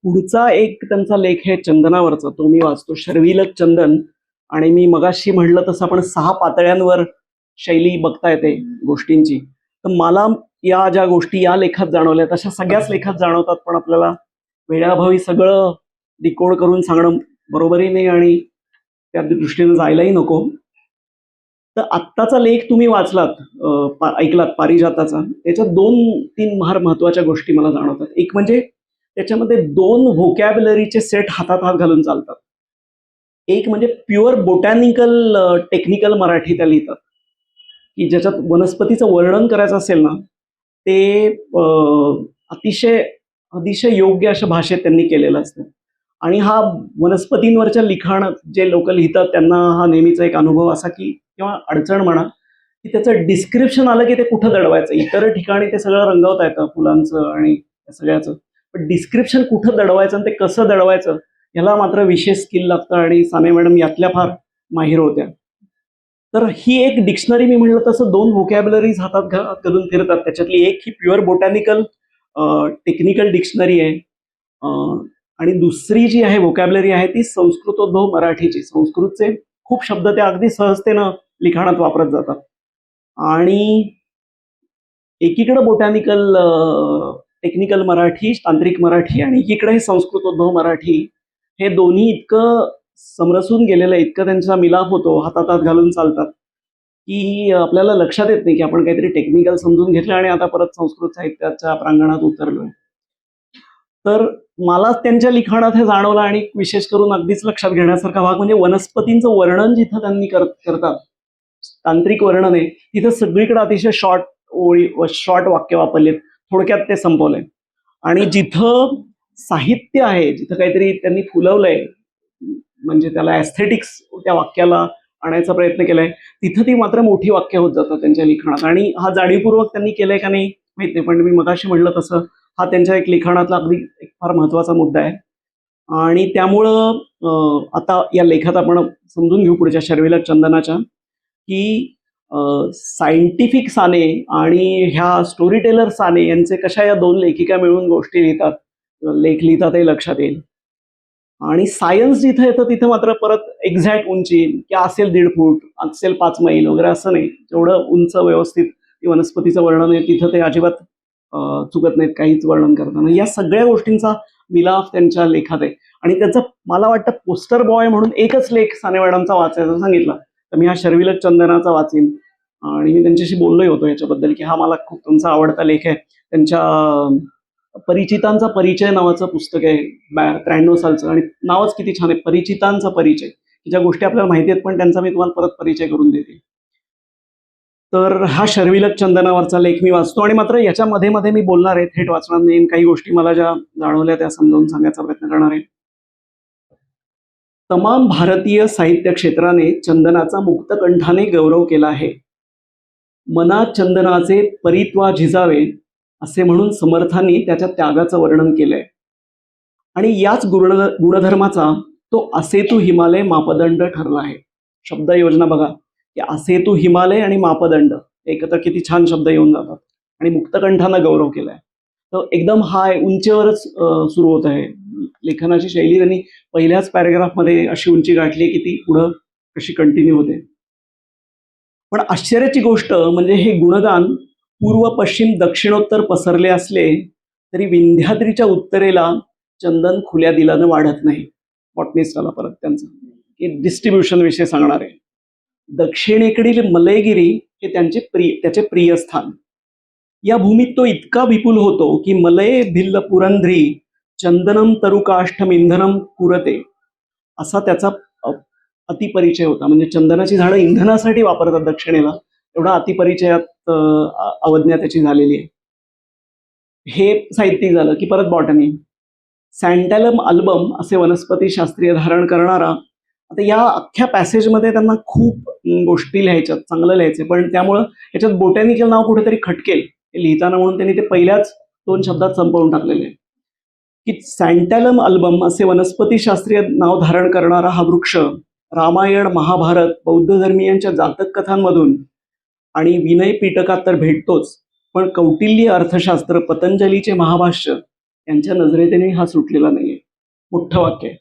पुढचा एक त्यांचा लेख आहे चंदनावरचा, तो मी वाचतो. शर्विलक चंदन. आणि मी मगाशी म्हणलं तसं आपण 6 पातळ्यांवर शैली बघता येते गोष्टींची. तर मला या ज्या गोष्टी या लेखात जाणवल्या तशा सगळ्याच लेखात जाणवतात, पण आपल्याला वेळाभावी सगळं डिकोड करून सांगणं बरोबरही नाही आणि त्या दृष्टीने जायलाही नको. तर आत्ताचा लेख तुम्ही वाचलात, ऐकलात पारिजाताचा, त्याच्यात 2-3 फार महत्वाच्या गोष्टी मला जाणवतात. एक म्हणजे त्याच्यामध्ये 2 व्होकॅब्युलरीचे सेट हातात हात घालून चालतात. एक म्हणजे प्युअर बोटॅनिकल टेक्निकल मराठी त्या लिहितात, की ज्याच्यात वनस्पतीचं वर्णन करायचं असेल ना ते अतिशय अतिशय योग्य अशा भाषेत त्यांनी केलेलं असतं. आणि हा वनस्पतींवरच्या लिखाणात जे लोक लिहितात त्यांना हा नेहमीचा एक अनुभव असा की, किंवा अडचण म्हणा, की त्याचं डिस्क्रिप्शन आलं की ते कुठं दडवायचं. इतर ठिकाणी ते सगळं रंगवता येतं फुलांचं आणि सगळ्याचं, पण डिस्क्रिप्शन कुठं दडवायचं आणि ते कसं दडवायचं याला मात्र विशेष स्किल लागतं आणि साने मॅडम यातल्या फार माहीर होत्या. तर ही एक डिक्शनरी मी म्हणलं तसं 2 व्होकॅब्युलरीज हातात घालून फिरतात. त्याच्यातली एक ही प्युअर बोटॅनिकल टेक्निकल डिक्शनरी आहे, आणि दुसरी जी आहे व्होकॅब्युलरी आहे ती संस्कृतोद्भव मराठीची. संस्कृतचे खूप शब्द त्या अगदी सहजतेनं लिखाणात वापरत जातात. आणि एकीकडे बोटॅनिकल टेक्निकल मराठी, तांत्रिक मराठी, आणि एकीकडे संस्कृतोद्भव मराठी, हे दोन्ही इतकं समरसून गेलेलं आहे, इतकं त्यांचा मिलाप होतो, हातात हात घालून चालतात, की आपल्याला लक्षात येत नाही की आपण काहीतरी टेक्निकल समजून घेतलं आणि आता परत संस्कृत साहित्याच्या प्रांगणात उतरलोय. तर मला त्यांच्या लिखाणात हे जाणवलं, आणि विशेष करून अगदीच लक्षात घेण्यासारखा भाग म्हणजे वनस्पतींचं वर्णन जिथं त्यांनी करतात, तांत्रिक वर्णन आहे, तिथं सगळीकडे अतिशय शॉर्ट ओळी व शॉर्ट वाक्य वापरलेत, थोडक्यात ते संपवलंय. आणि जिथं साहित्य आहे, जिथं काहीतरी त्यांनी फुलवलंय, म्हणजे त्याला ऍस्थेटिक्स त्या वाक्याला आणायचा प्रयत्न केलाय, तिथं ती मात्र मोठी वाक्य होत जातात त्यांच्या लिखाणात. आणि हा जाणीवपूर्वक त्यांनी केलंय का नाही माहित नाही, पण मी मगाशी म्हणलं तसं हा त्यांच्या एक लिखाणातला अगदी एक फार महत्वाचा मुद्दा आहे. आणि त्यामुळं आता या लेखात आपण समजून घेऊ पुढच्या शर्विलक चंदनाच्या, की सायंटिफिक साने आणि ह्या स्टोरी टेलर साने यांचे कशा या 2 लेखिका मिळून गोष्टी लिहितात, लेख लिहितात हे लक्षात येईल. आणि सायन्स जिथं येतं तिथं मात्र परत एक्झॅक्ट उंची, की असेल 1.5 फूट, असेल 5 मैल वगैरे असं नाही. जेवढं उंच व्यवस्थित वनस्पतीचं वर्णन आहे तिथं ते अजिबात चुकत नाहीत काहीच वर्णन करताना. या सगळ्या गोष्टींचा मिलाफ त्यांच्या लेखात आहे. आणि त्याचं मला वाटतं पोस्टर बॉय म्हणून एकच लेख साने मॅडमचा वाचायचा सांगितला तर मी हा शर्विलक चंदनाचा वाचीन. आणि मी त्यांच्याशी बोललोही होतो याच्याबद्दल, की हा मला खूप तुमचा आवडता लेख आहे. त्यांच्या परिचितांचा परिचय नावाचं पुस्तक आहे 93 सालचं, आणि नावच किती छान आहे, परिचितांचा परिचय, की ज्या गोष्टी आपल्याला माहिती आहेत पण त्यांचा मी तुम्हाला परत परिचय करून देते. तर हा शर्विलक चंदनावरचा लेख मी वाचतो, आणि मात्र याच्या मध्ये मध्ये मी बोलणार आहे, थेट वाचणार नाही, काही गोष्टी मला ज्या जाणवल्या त्या समजावून सांगायचा प्रयत्न करणार आहे. तमाम भारतीय साहित्य क्षेत्राने चंदनाचा मुक्तकंठाने गौरव केला आहे. मनात चंदनाचे परित्वा झिजावे असे म्हणून समर्थांनी त्याच्या त्यागाचं वर्णन केलंय. आणि याच गुणधर्माचा तो असेतू हिमालय मापदंड ठरला आहे. शब्द योजना बघा, की असेतू हिमालय आणि मापदंड एकत्र किती छान शब्द येऊन जातात. आणि मुक्तकंठानं गौरव केलाय, तर एकदम हाय उंचीवरच सुरू होत आहे. लेखनाची शैली त्यांनी पहिल्याच पॅरेग्राफमध्ये अशी उंची गाठली की ती पुढं कशी कंटिन्यू होते. पण आश्चर्याची गोष्ट म्हणजे हे गुणगान पूर्व पश्चिम दक्षिणोत्तर पसरले असले तरी विंध्याद्रीच्या उत्तरेला चंदन खुल्या दिलानं वाढत नाही. बॉटनिस्टाला परत त्यांचं की डिस्ट्रीब्युशन विषय सांगणार आहे. दक्षिणेकडील मलयगिरी हे त्याचे प्रिय स्थान. या भूमीत तो इतका विपुल होतो की मलय भिल्ल पुरंध्री चंदनम तरुकाष्ठम इंधनम कुरते असा त्याचा अतिपरिचय होता. म्हणजे चंदनाची झाडं इंधनासाठी वापरतात दक्षिणेला, एवढा अतिपरिचयात अवज्ञा त्याची झालेली आहे. हे साहित्यिक झालं की परत बॉटनी. सँटॅलम अल्बम असे वनस्पती शास्त्रीय धारण करणारा. आता या अख्ख्या पॅसेजमध्ये त्यांना खूप गोष्टी लिहायच्यात, चांगलं लिहायचे, पण त्यामुळं याच्यात बोटॅनिकल नाव कुठेतरी खटकेल हे लिहिताना, म्हणून त्यांनी ते पहिल्याच 2 शब्दात संपवून टाकलेले आहे की सँटॅलम अल्बम असे वनस्पतीशास्त्रीय नाव धारण करणारा हा वृक्ष रामायण, महाभारत, बौद्ध धर्मीयांच्या जातक कथांमधून आणि विनय पिटकात तर भेटतोच, पण कौटिल्य अर्थशास्त्र, पतंजलीचे महाभाष्य यांच्या नजरेने हा सुटलेला नाहीये. मोठं वाक्य आहे.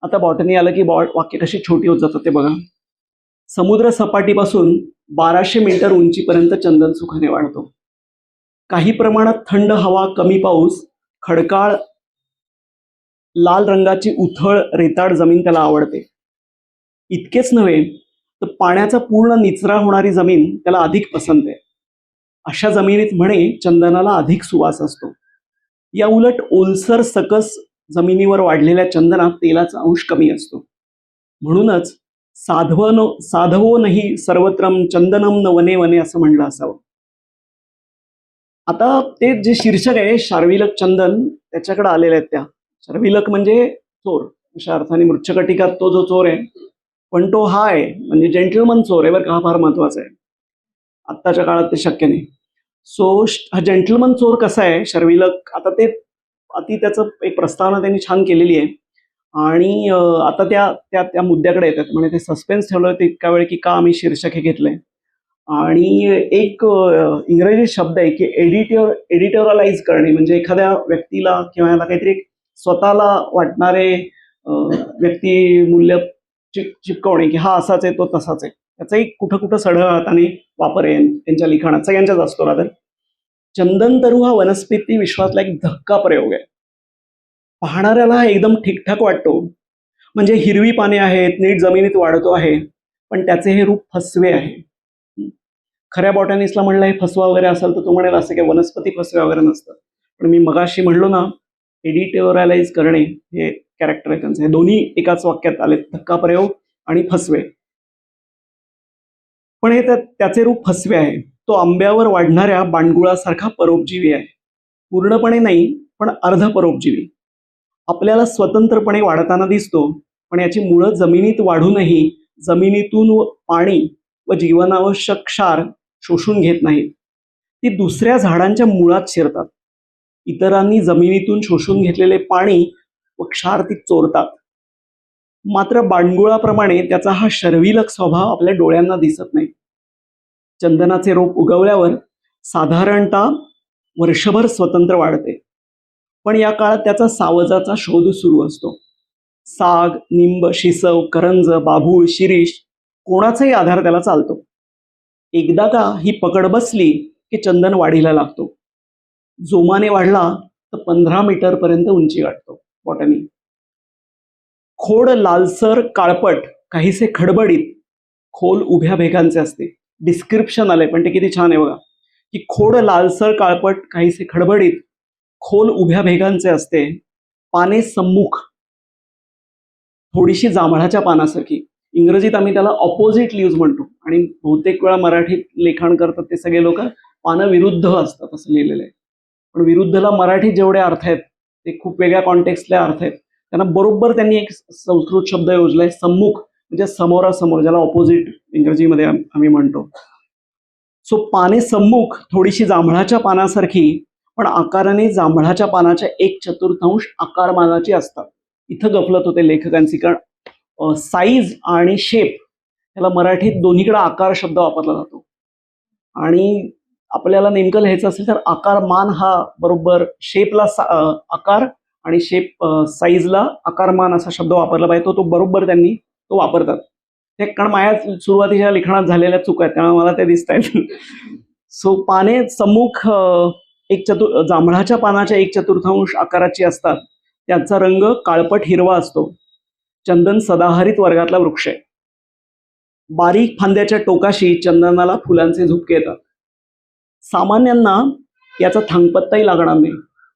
आता बॉटनी आलं की वाक्य कशी छोटी होत जातात ते बघा. समुद्र सपाटीपासून 1200 मीटर उंचीपर्यंत चंदन सुखाने वाढतो. काही प्रमाणात थंड हवा, कमी पाऊस, खडकाळ लाल रंगाची उथळ रेताड जमीन त्याला आवडते. इतकेच नव्हे तर पाण्याचा पूर्ण निचरा होणारी जमीन त्याला अधिक पसंत आहे. अशा जमिनीत म्हणे चंदनाला अधिक सुवास असतो. या उलट ओलसर सकस जमिनीवर वाढलेल्या चंदनात तेलाचा अंश कमी असतो. म्हणूनच साधवो नाही सर्वत्रम चंदनम न वने वने असं म्हणलं असावं. आता ते जे शीर्षक आहे शार्विलक चंदन, त्याच्याकडे आलेले आहेत त्या. शार्विलक म्हणजे चोर अशा अर्थाने, मृच्छकटिकात तो जो चोर आहे, पण तो हा आहे म्हणजे जेंटलमन चोर आहे बरं का, हा फार महत्वाचा आहे. आत्ताच्या काळात ते शक्य नाही. सो हा जेंटलमन चोर कसा आहे शर्विलक, आता ते त्याचं एक प्रस्तावना त्यांनी छान केलेली आहे. आणि आता त्या मुद्द्याकडे येतात. म्हणजे ते सस्पेन्स ठेवलं ते इतका वेळ की का आम्ही शीर्षक हे घेतलंय. आणि एक इंग्रजी शब्द आहे की एडिटोरलाइज करणे, म्हणजे एखाद्या व्यक्तीला किंवा याला काहीतरी स्वतःला वाटणारे व्यक्ती मूल्य चिपकवणे की हा असाच आहे तो तसाच आहे, त्याचाही कुठं कुठं सढळ हाताने वापर आहे त्यांच्या लिखाणात, सगळ्यांच्याच असतो. रादर चंदन तरु हा वनस्पती विश्वातला एक धक्का प्रयोग आहे. पाहणाऱ्याला हा एकदम ठीकठाक वाटतो, म्हणजे हिरवी पाने आहेत, नीट जमिनीत वाढतो आहे, पण त्याचे हे रूप फसवे आहे. खऱ्या बॉटॅनिस्टला म्हणलं हे फसवा वगैरे असेल तर तो म्हणेल असं काही वनस्पती फसव्या वगैरे नसतं. पण मी मगाशी म्हणलो ना, एडिटोरलाइज करणे हे कॅरेक्टर आहे त्यांचं. हे दोन्ही एकाच वाक्यात आले, धक्का प्रयोग आणि फसवे. पण हे त्याचे रूप फसवे आहे. तो आंब्यावर वाढणाऱ्या बांडगुळासारखा परोपजीवी आहे. पूर्णपणे नाही पण अर्ध परोपजीवी. आपल्याला स्वतंत्रपणे वाढताना दिसतो, पण याची मुळं जमिनीत वाढूनही जमिनीतून पाणी व जीवनावश्यक क्षार शोषून घेत नाहीत. ती दुसऱ्या झाडांच्या मुळात शिरतात. इतरांनी जमिनीतून शोषून घेतलेले पाणी व क्षार ती चोरतात. मात्र बांडगुळाप्रमाणे त्याचा हा शर्विलक स्वभाव आपल्या डोळ्यांना दिसत नाही. चंदनाचे रोप उगवल्यावर साधारणतः वर्षभर स्वतंत्र वाढते, पण या काळात त्याचा सावजाचा शोध सुरू असतो. साग, निंब, शिसव, करंज, बाभूळ, शिरीष कोणाचाही आधार त्याला चालतो. एकदा का ही पकड बसली की चंदन वाढीला लागतो. जोमाने वाढला तर 15 मीटर पर्यंत उंची गाठतो. बॉटनी. खोड लालसर काळपट, काहीसे खडबडीत, खोल उभ्या भेगांचे असते. डिस्क्रिप्शन आलंय पण ते किती छान आहे बघा, की खोड लालसर काळपट, काहीसे खडबडीत, खोल उभ्या भेगांचे असते. पाने सम्मुख, थोडीशी जांभळाच्या पानासारखी. इंग्रजीत आम्ही त्याला ऑपोजिट लीव्ज म्हणतो, आणि बहुतेक वेळा मराठीत लेखन करतात ते सगळे लोक पानं विरुद्ध असतात असं लिहिलेलं आहे. पण विरुद्धला मराठीत जेवढे अर्थ आहेत ते खूप वेगळ्या कॉन्टेक्स्टले अर्थ आहेत. त्यांना बरोबर त्यांनी एक संस्कृत शब्द योजलाय, सम्मुख, म्हणजे समोरासमोर, ज्याला ऑपोजिट इंग्रजीमध्ये आम्ही म्हणतो. सो पाने सम्मुख, थोडीशी जांभळाच्या पानासारखी, पण आकाराने जांभळाच्या पानाच्या 1/4 आकारमानाची असतात. इथं गफलत होते लेखकांची, कारण साईज आणि शेप याला मराठीत दोन्हीकडे आकार शब्द वापरला जातो, आणि आपल्याला नेमकं लिहायचं असेल तर आकारमान हा बरोबर शेपला आकार आणि शेप साईजला आकारमान असा शब्द वापरला पाहिजे. तो बरोबर त्यांनी तो वापरतात. ते कारण माझ्या सुरुवातीच्या लिखाणात झालेल्या चुका आहेत त्यामुळे मला ते दिसत आहेत. सो पाने सम्मुख जांभळाच्या पानाच्या 1/4 आकाराची असतात. त्यांचा रंग काळपट हिरवा असतो. चंदन सदाहरित वर्गातला वृक्ष आहे. बारीक फांद्याच्या टोकाशी चंदनाला फुलांचे झुपके येतात. सामान्यांना याचा थांगपत्ताही लागणार नाही.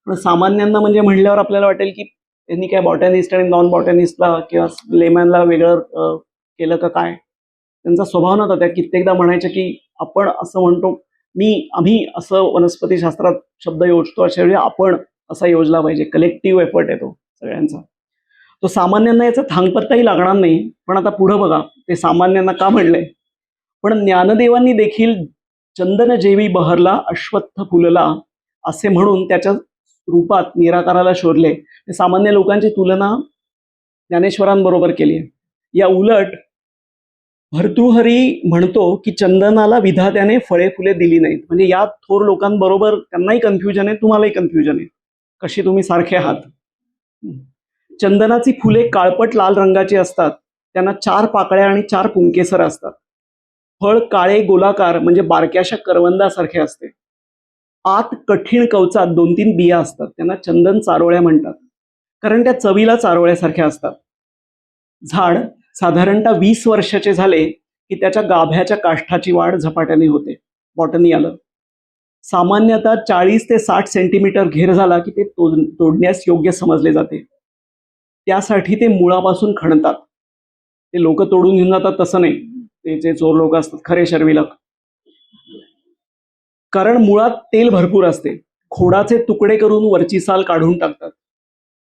पण सामान्यांना म्हणजे म्हणल्यावर आपल्याला वाटेल की त्यांनी काय बॉटॅनिस्ट आणि नॉन बॉटॅनिस्टला किंवा लेमॅनला वेगळं केलं का काय. त्यांचा स्वभाव नव्हता. त्या कित्येकदा म्हणायच्या की आपण असं म्हणतो, आम्ही असं वनस्पतीशास्त्रात शब्द योजतो, अशा वेळी आपण असा योजला पाहिजे. कलेक्टिव्ह एफर्ट आहे तो सगळ्यांचा. तो सामान्यांना याचा थांगपत्ताही लागणार नाही. पण आता पुढं बघा, ते सामान्यांना का म्हणलंय? पण ज्ञानदेवांनी देखील चंदन जेवी बहरला अश्वत्थ फुलला असे म्हणून त्याच्या रूपात निराकाराला शोधले. सामान्य लोकांची तुलना ज्ञानेश्वरांबरोबर केली आहे. या उलट भर्तृहरी म्हणतो की चंदनाला विधात्याने फळे फुले दिली नाहीत. म्हणजे या थोर लोकांबरोबर त्यांनाही कन्फ्युजन आहे, तुम्हालाही कन्फ्युजन आहे, कशी तुम्ही सारखे आहात. चंदनाची फुले काळपट लाल रंगाची असतात. त्यांना 4 पाकळ्या आणि 4 पुंकेसर असतात. फळ काळे गोलाकार म्हणजे बारक्याशा करवंदासारखे असते. आत कठीण कवचात 2-3 बिया असतात. त्यांना चंदन चारोळ्या म्हणतात, कारण त्या चवीला चारोळ्यासारख्या असतात. झाड साधारणतः 20 वर्षाचे झाले की त्याच्या गाभ्याच्या काष्ठाची वाढ झपाट्याने होते. बॉटनी आलं. सामान्यतः 40 ते 60 सेंटीमीटर घेर झाला की ते तोडण्यास योग्य समजले जाते. त्यासाठी ते मुळापासून खणतात. ते लोक तोडून घेऊन जातात तसं नाही, ते जे चोर लोक असतात, खरे शर्विलक. कारण मुळात तेल भरपूर असते. खोडाचे तुकडे करून वरची साल काढून टाकतात.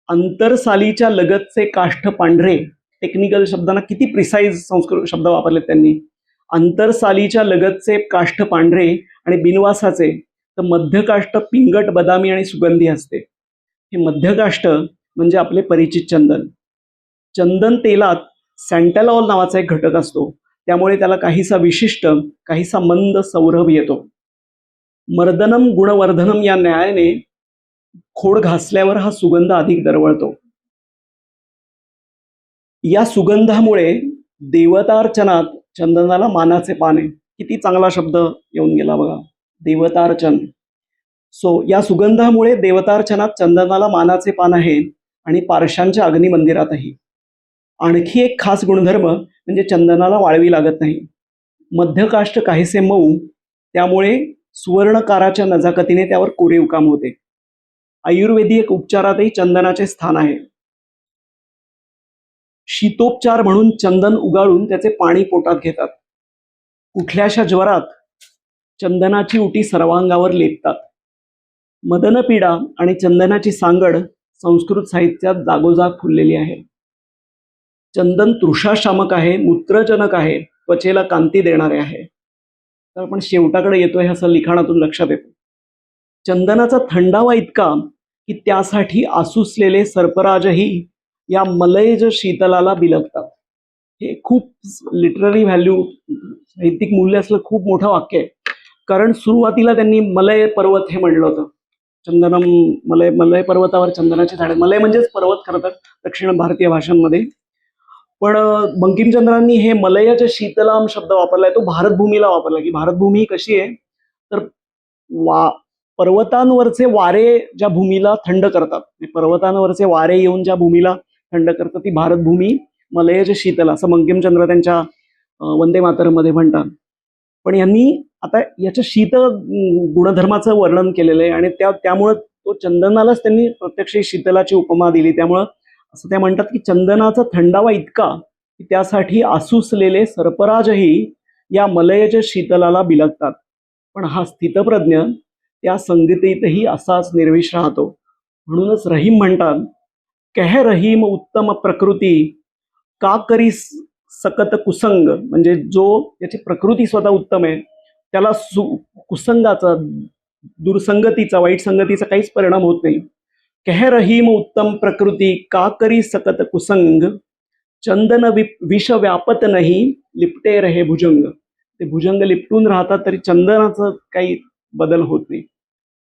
अंतरसालीच्या लगतचे काष्ठ पांढरे, टेक्निकल शब्दांना किती प्रिसाइज संस्कृत शब्द वापरलेत त्यांनी. अंतरसालीच्या लगतचे काष्ठ पांढरे आणि बिनवासाचे, तर मध्यकाष्ठ पिंगट बदामी आणि सुगंधी असते. हे मध्यकाष्ठ म्हणजे आपले परिचित चंदन. चंदन तेलात सँटॅलॉल नावाचा एक घटक असतो, त्यामुळे त्याला काहीसा विशिष्ट, काहीसा मंद सौरभ येतो. मर्दनम गुणवर्धनम या न्यायाने खोड घासल्यावर हा सुगंध अधिक दरवळतो. या सुगंधामुळे देवतार्चनात चंदनाला मानाचे पान आहे. किती चांगला शब्द येऊन गेला बघा, देवतार्चन. या सुगंधामुळे देवतार्चनात चंदनाला मानाचे पान आहे आणि पारशांच्या अग्निमंदिरातही. आणखी एक खास गुणधर्म म्हणजे चंदनाला वाळवी लागत नाही. मध्यकाष्ठ काहीसे मऊ, त्यामुळे सुवर्णकाराच्या नजाकतीने त्यावर कोरीव काम होते. आयुर्वेदिक उपचारातही चंदनाचे स्थान आहे. शीतोपचार म्हणून चंदन उगाळून त्याचे पाणी पोटात घेतात. कुठल्याशा ज्वरात चंदनाची उटी सर्वांगावर लेपतात. मदनपीडा आणि चंदनाची सांगड संस्कृत साहित्यात जागोजाग फुललेली आहे. चंदन तृषाशामक आहे, मूत्रजनक आहे, त्वचेला कांती देणारे आहे. तर आपण शेवटाकडे येतोय असं लिखाणातून लक्षात येतं. चंदनाचा थंडावा इतका की त्यासाठी आसुसलेले सर्पराजही या मलयज शीतलाला बिलगतात. हे खूप लिटररी व्हॅल्यू, साहित्यिक मूल्य असलं खूप मोठं वाक्य आहे. कारण सुरुवातीला त्यांनी मलय पर्वत हे म्हणलं होतं. चंदनम मलय, मलय पर्वतावर चंदनाची झाडे. मलय म्हणजेच पर्वत खरं तर दक्षिण भारतीय भाषांमध्ये. पण बंकिमचंद्रांनी हे मलयज शीतलाम शब्द वापरलाय, तो भारतभूमीला वापरला. की भारतभूमी कशी आहे तर पर्वतांवरचे वारे ज्या भूमीला थंड करतात, पर्वतांवरचे वारे येऊन ज्या भूमीला थंड करतात ती भारतभूमी मलयज शीतल, असं बंकिमचंद्र त्यांच्या वंदे मातरमध्ये म्हणतात. पण यांनी आता याच्या शीत गुणधर्माचं वर्णन केलेलं आहे आणि त्यामुळं तो चंदनालाच त्यांनी प्रत्यक्ष शीतलाची उपमा दिली. त्यामुळं असं त्या म्हणतात की चंदनाचा थंडावा इतका की त्यासाठी आसुसलेले सर्पराजही या मलयज शीतलाला बिलगतात. पण हा स्थितप्रज्ञ त्या संगतीतही असाच निर्विष राहतो. म्हणूनच रहीम म्हणतात, कह रहीम उत्तम प्रकृती का करी सकत कुसंग. म्हणजे जो याची प्रकृती स्वतः उत्तम आहे त्याला कुसंगाचा, दुर्संगतीचा, वाईट संगतीचा काहीच परिणाम होत नाही. कह रहीम उत्तम प्रकृती का करी सकत कुसंग, चंदन विष व्यापत नाही लिपटे रहे भुजंग. ते भुजंग लिपटून राहतात तरी चंदनाचं काही बदल होत नाही.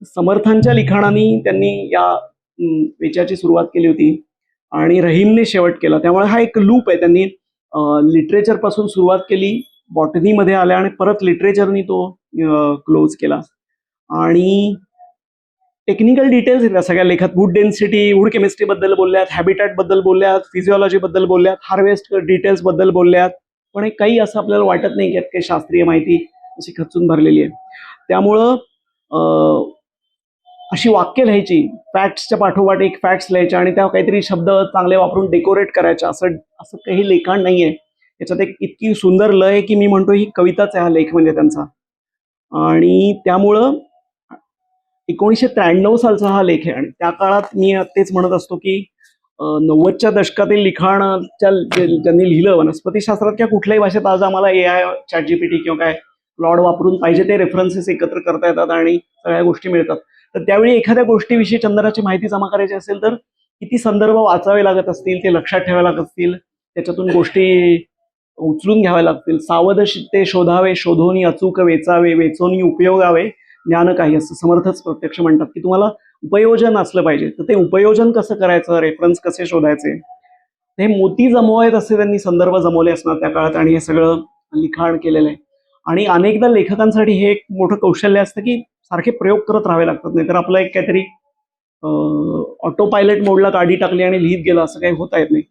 समर्थांच्या लिखाणाने त्यांनी या वेचाची सुरुवात केली होती आणि रहीमने शेवट केला. त्यामुळे हा एक लूप आहे. त्यांनी लिटरेचर पासून सुरुवात केली, बॉटनीमध्ये आल्या आणि परत लिटरेचरनी तो क्लोज केला. आणि टेक्निकल डिटेल्स आहेत सगळ्या लेखात. वूड डेन्सिटी, वूड केमिस्ट्री बद्दल बोलल्यात, हॅबिटॅट बद्दल बोलल्यात, फिजिओलॉजी बद्दल बोलल्यात, हार्वेस्ट डिटेल्स बद्दल बोलल्यात. पण काही असं आपल्याला वाटत नाही की यात काही शास्त्रीय माहिती अशी खचून भरलेली आहे. त्यामुळं अशी वाक्य लिहायची, फॅक्ट्सच्या पाठोपाठ एक फॅक्ट्स लिहायच्या आणि त्या काहीतरी शब्द चांगले वापरून डेकोरेट करायच्या, असं काही लिखाण नाहीये. याच्यात एक इतकी सुंदर लय आहे की मी म्हणतो ही कविताच आहे हा लेख म्हणजे त्यांचा. आणि त्यामुळं 1993 सालचा हा लेख आहे आणि त्या काळात मी तेच म्हणत असतो की 90च्या दशकातील लिखाणाच्या ज्यांनी लिहिलं वनस्पतीशास्त्रात किंवा कुठल्याही भाषेत आज आम्हाला AI चॅट जीपीटी किंवा काय क्लॉड वापरून पाहिजे ते रेफरन्सेस एकत्र करता येतात आणि सगळ्या गोष्टी मिळतात. तर त्यावेळी एखाद्या गोष्टीविषयी चंद्राची माहिती जमा करायची असेल तर किती संदर्भ वाचावे लागत असतील, ते लक्षात ठेवावे लागत असतील, त्याच्यातून गोष्टी उचलून घ्याव्या लागतील. सावध ते शोधावे, शोधोनी अचूक वेचावे, वेचोनी उपयोगावे, ज्ञान काही असं समर्थच प्रत्यक्ष म्हणतात की तुम्हाला उपयोजन असलं पाहिजे. तर ते उपयोजन कसं करायचं, रेफरन्स कसे शोधायचे, हे मोती जमवायत असे त्यांनी संदर्भ जमवले असणार त्या काळात आणि हे सगळं लिखाण केलेलं आहे. आणि अनेकदा लेखकांसाठी हे एक मोठं कौशल्य असतं की सारखे प्रयोग करत राहावे लागतात, नाहीतर आपलं एक काहीतरी ऑटो पायलट मोडला गाडी टाकली आणि लिहित गेलं असं काही होता येत नाही.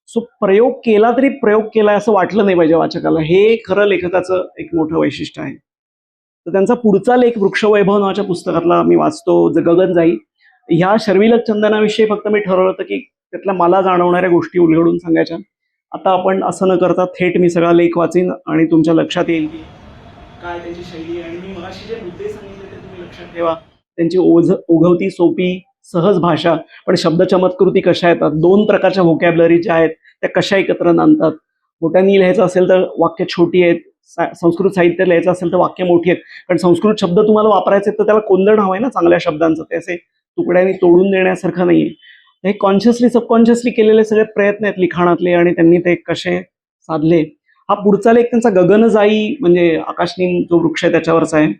सो प्रयोग केला तरी प्रयोग केलाय असं वाटलं नाही पाहिजे वाचकाला, हे खरं लेखकाचं एक मोठं वैशिष्ट्य आहे. तर त्यांचा पुढचा लेख वृक्षवैभव नावाच्या पुस्तकातला मी वाचतो, गगनजाई. ह्या शर्विलक चंदनाविषयी फक्त मी ठरवलं होतं की त्यातल्या मला जाणवणाऱ्या गोष्टी उलगडून सांगायच्या. आता आपण असं न करता थेट मी सगळा लेख वाचीन आणि तुमच्या लक्षात येईल की काय त्याची शैली आहे. आणि मी मगाशी जे मुद्दे सांगितले ते तुम्ही लक्षात ठेवा. त्यांची ओघवती सोपी सहज भाषा, पण शब्द चमत्कृती कशा येतात, 2 प्रकारच्या व्होकॅबलरी ज्या आहेत त्या कशा एकत्र नांदतात. मोठ्यानी लिहायचं असेल तर वाक्य छोटी आहेत, संस्कृत साहित्य लिहायचं असेल तर वाक्य मोठी आहेत. कारण संस्कृत शब्द तुम्हाला वापरायचे तर त्याला कोंदण हवंय ना चांगल्या शब्दांचं, ते असे तुकड्याने तोडून देण्यासारखं नाहीये. हे कॉन्शियसली सबकॉन्शियसली केलेले सगळे प्रयत्न आहेत लिखाणातले आणि त्यांनी ते कसे साधले. हा पुढचा लेख त्यांचा गगनजाई म्हणजे आकाशनीम जो वृक्ष आहे त्याच्यावरचा आहे.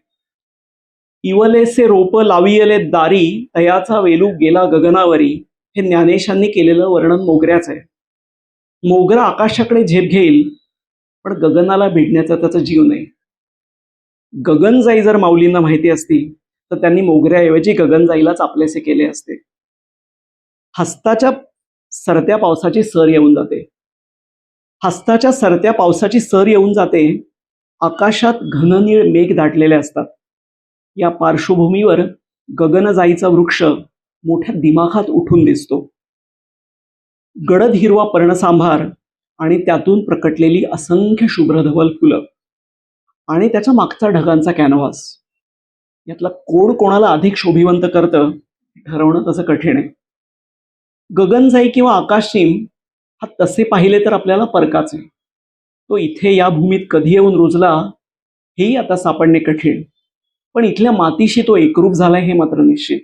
इवलेसे रोप लावियले दारी, तयाचा वेलू गेला गगनावरी, हे ज्ञानेशांनी केलेलं वर्णन मोगऱ्याचं आहे. मोगरा आकाशाकडे झेप घेईल पण गगनाला भिडण्याचा त्याचा जीव नाही. गगनजाई जर माऊलींना माहिती असती तर त्यांनी मोगऱ्याऐवजी गगनजाईलाच आपलेसे केले असते. हस्ताच्या सरत्या पावसाची सर येऊन जाते. हस्ताच्या सरत्या पावसाची सर येऊन जाते. आकाशात घननीळ मेघ दाटलेले असतात. या पार्श्वभूमीवर गगनजाईचा वृक्ष मोठ्या दिमाखात उठून दिसतो. गडद हिरवा पर्णसांभार आणि त्यातून प्रकटलेली असंख्य शुभ्रधवल फुलं आणि त्याच्या मागचा ढगांचा कॅनव्हास, यातला कोड कोणाला अधिक शोभिवंत करतं ठरवणं तसं कठीण आहे. गगनजाई किंवा आकाशसीम हा तसे पाहिले तर आपल्याला परकाच आहे. तो इथे या भूमीत कधी येऊन रुजला हेही आता सापडणे कठीण, पण इथल्या मातीशी तो एकरूप झालाय हे मात्र निश्चित.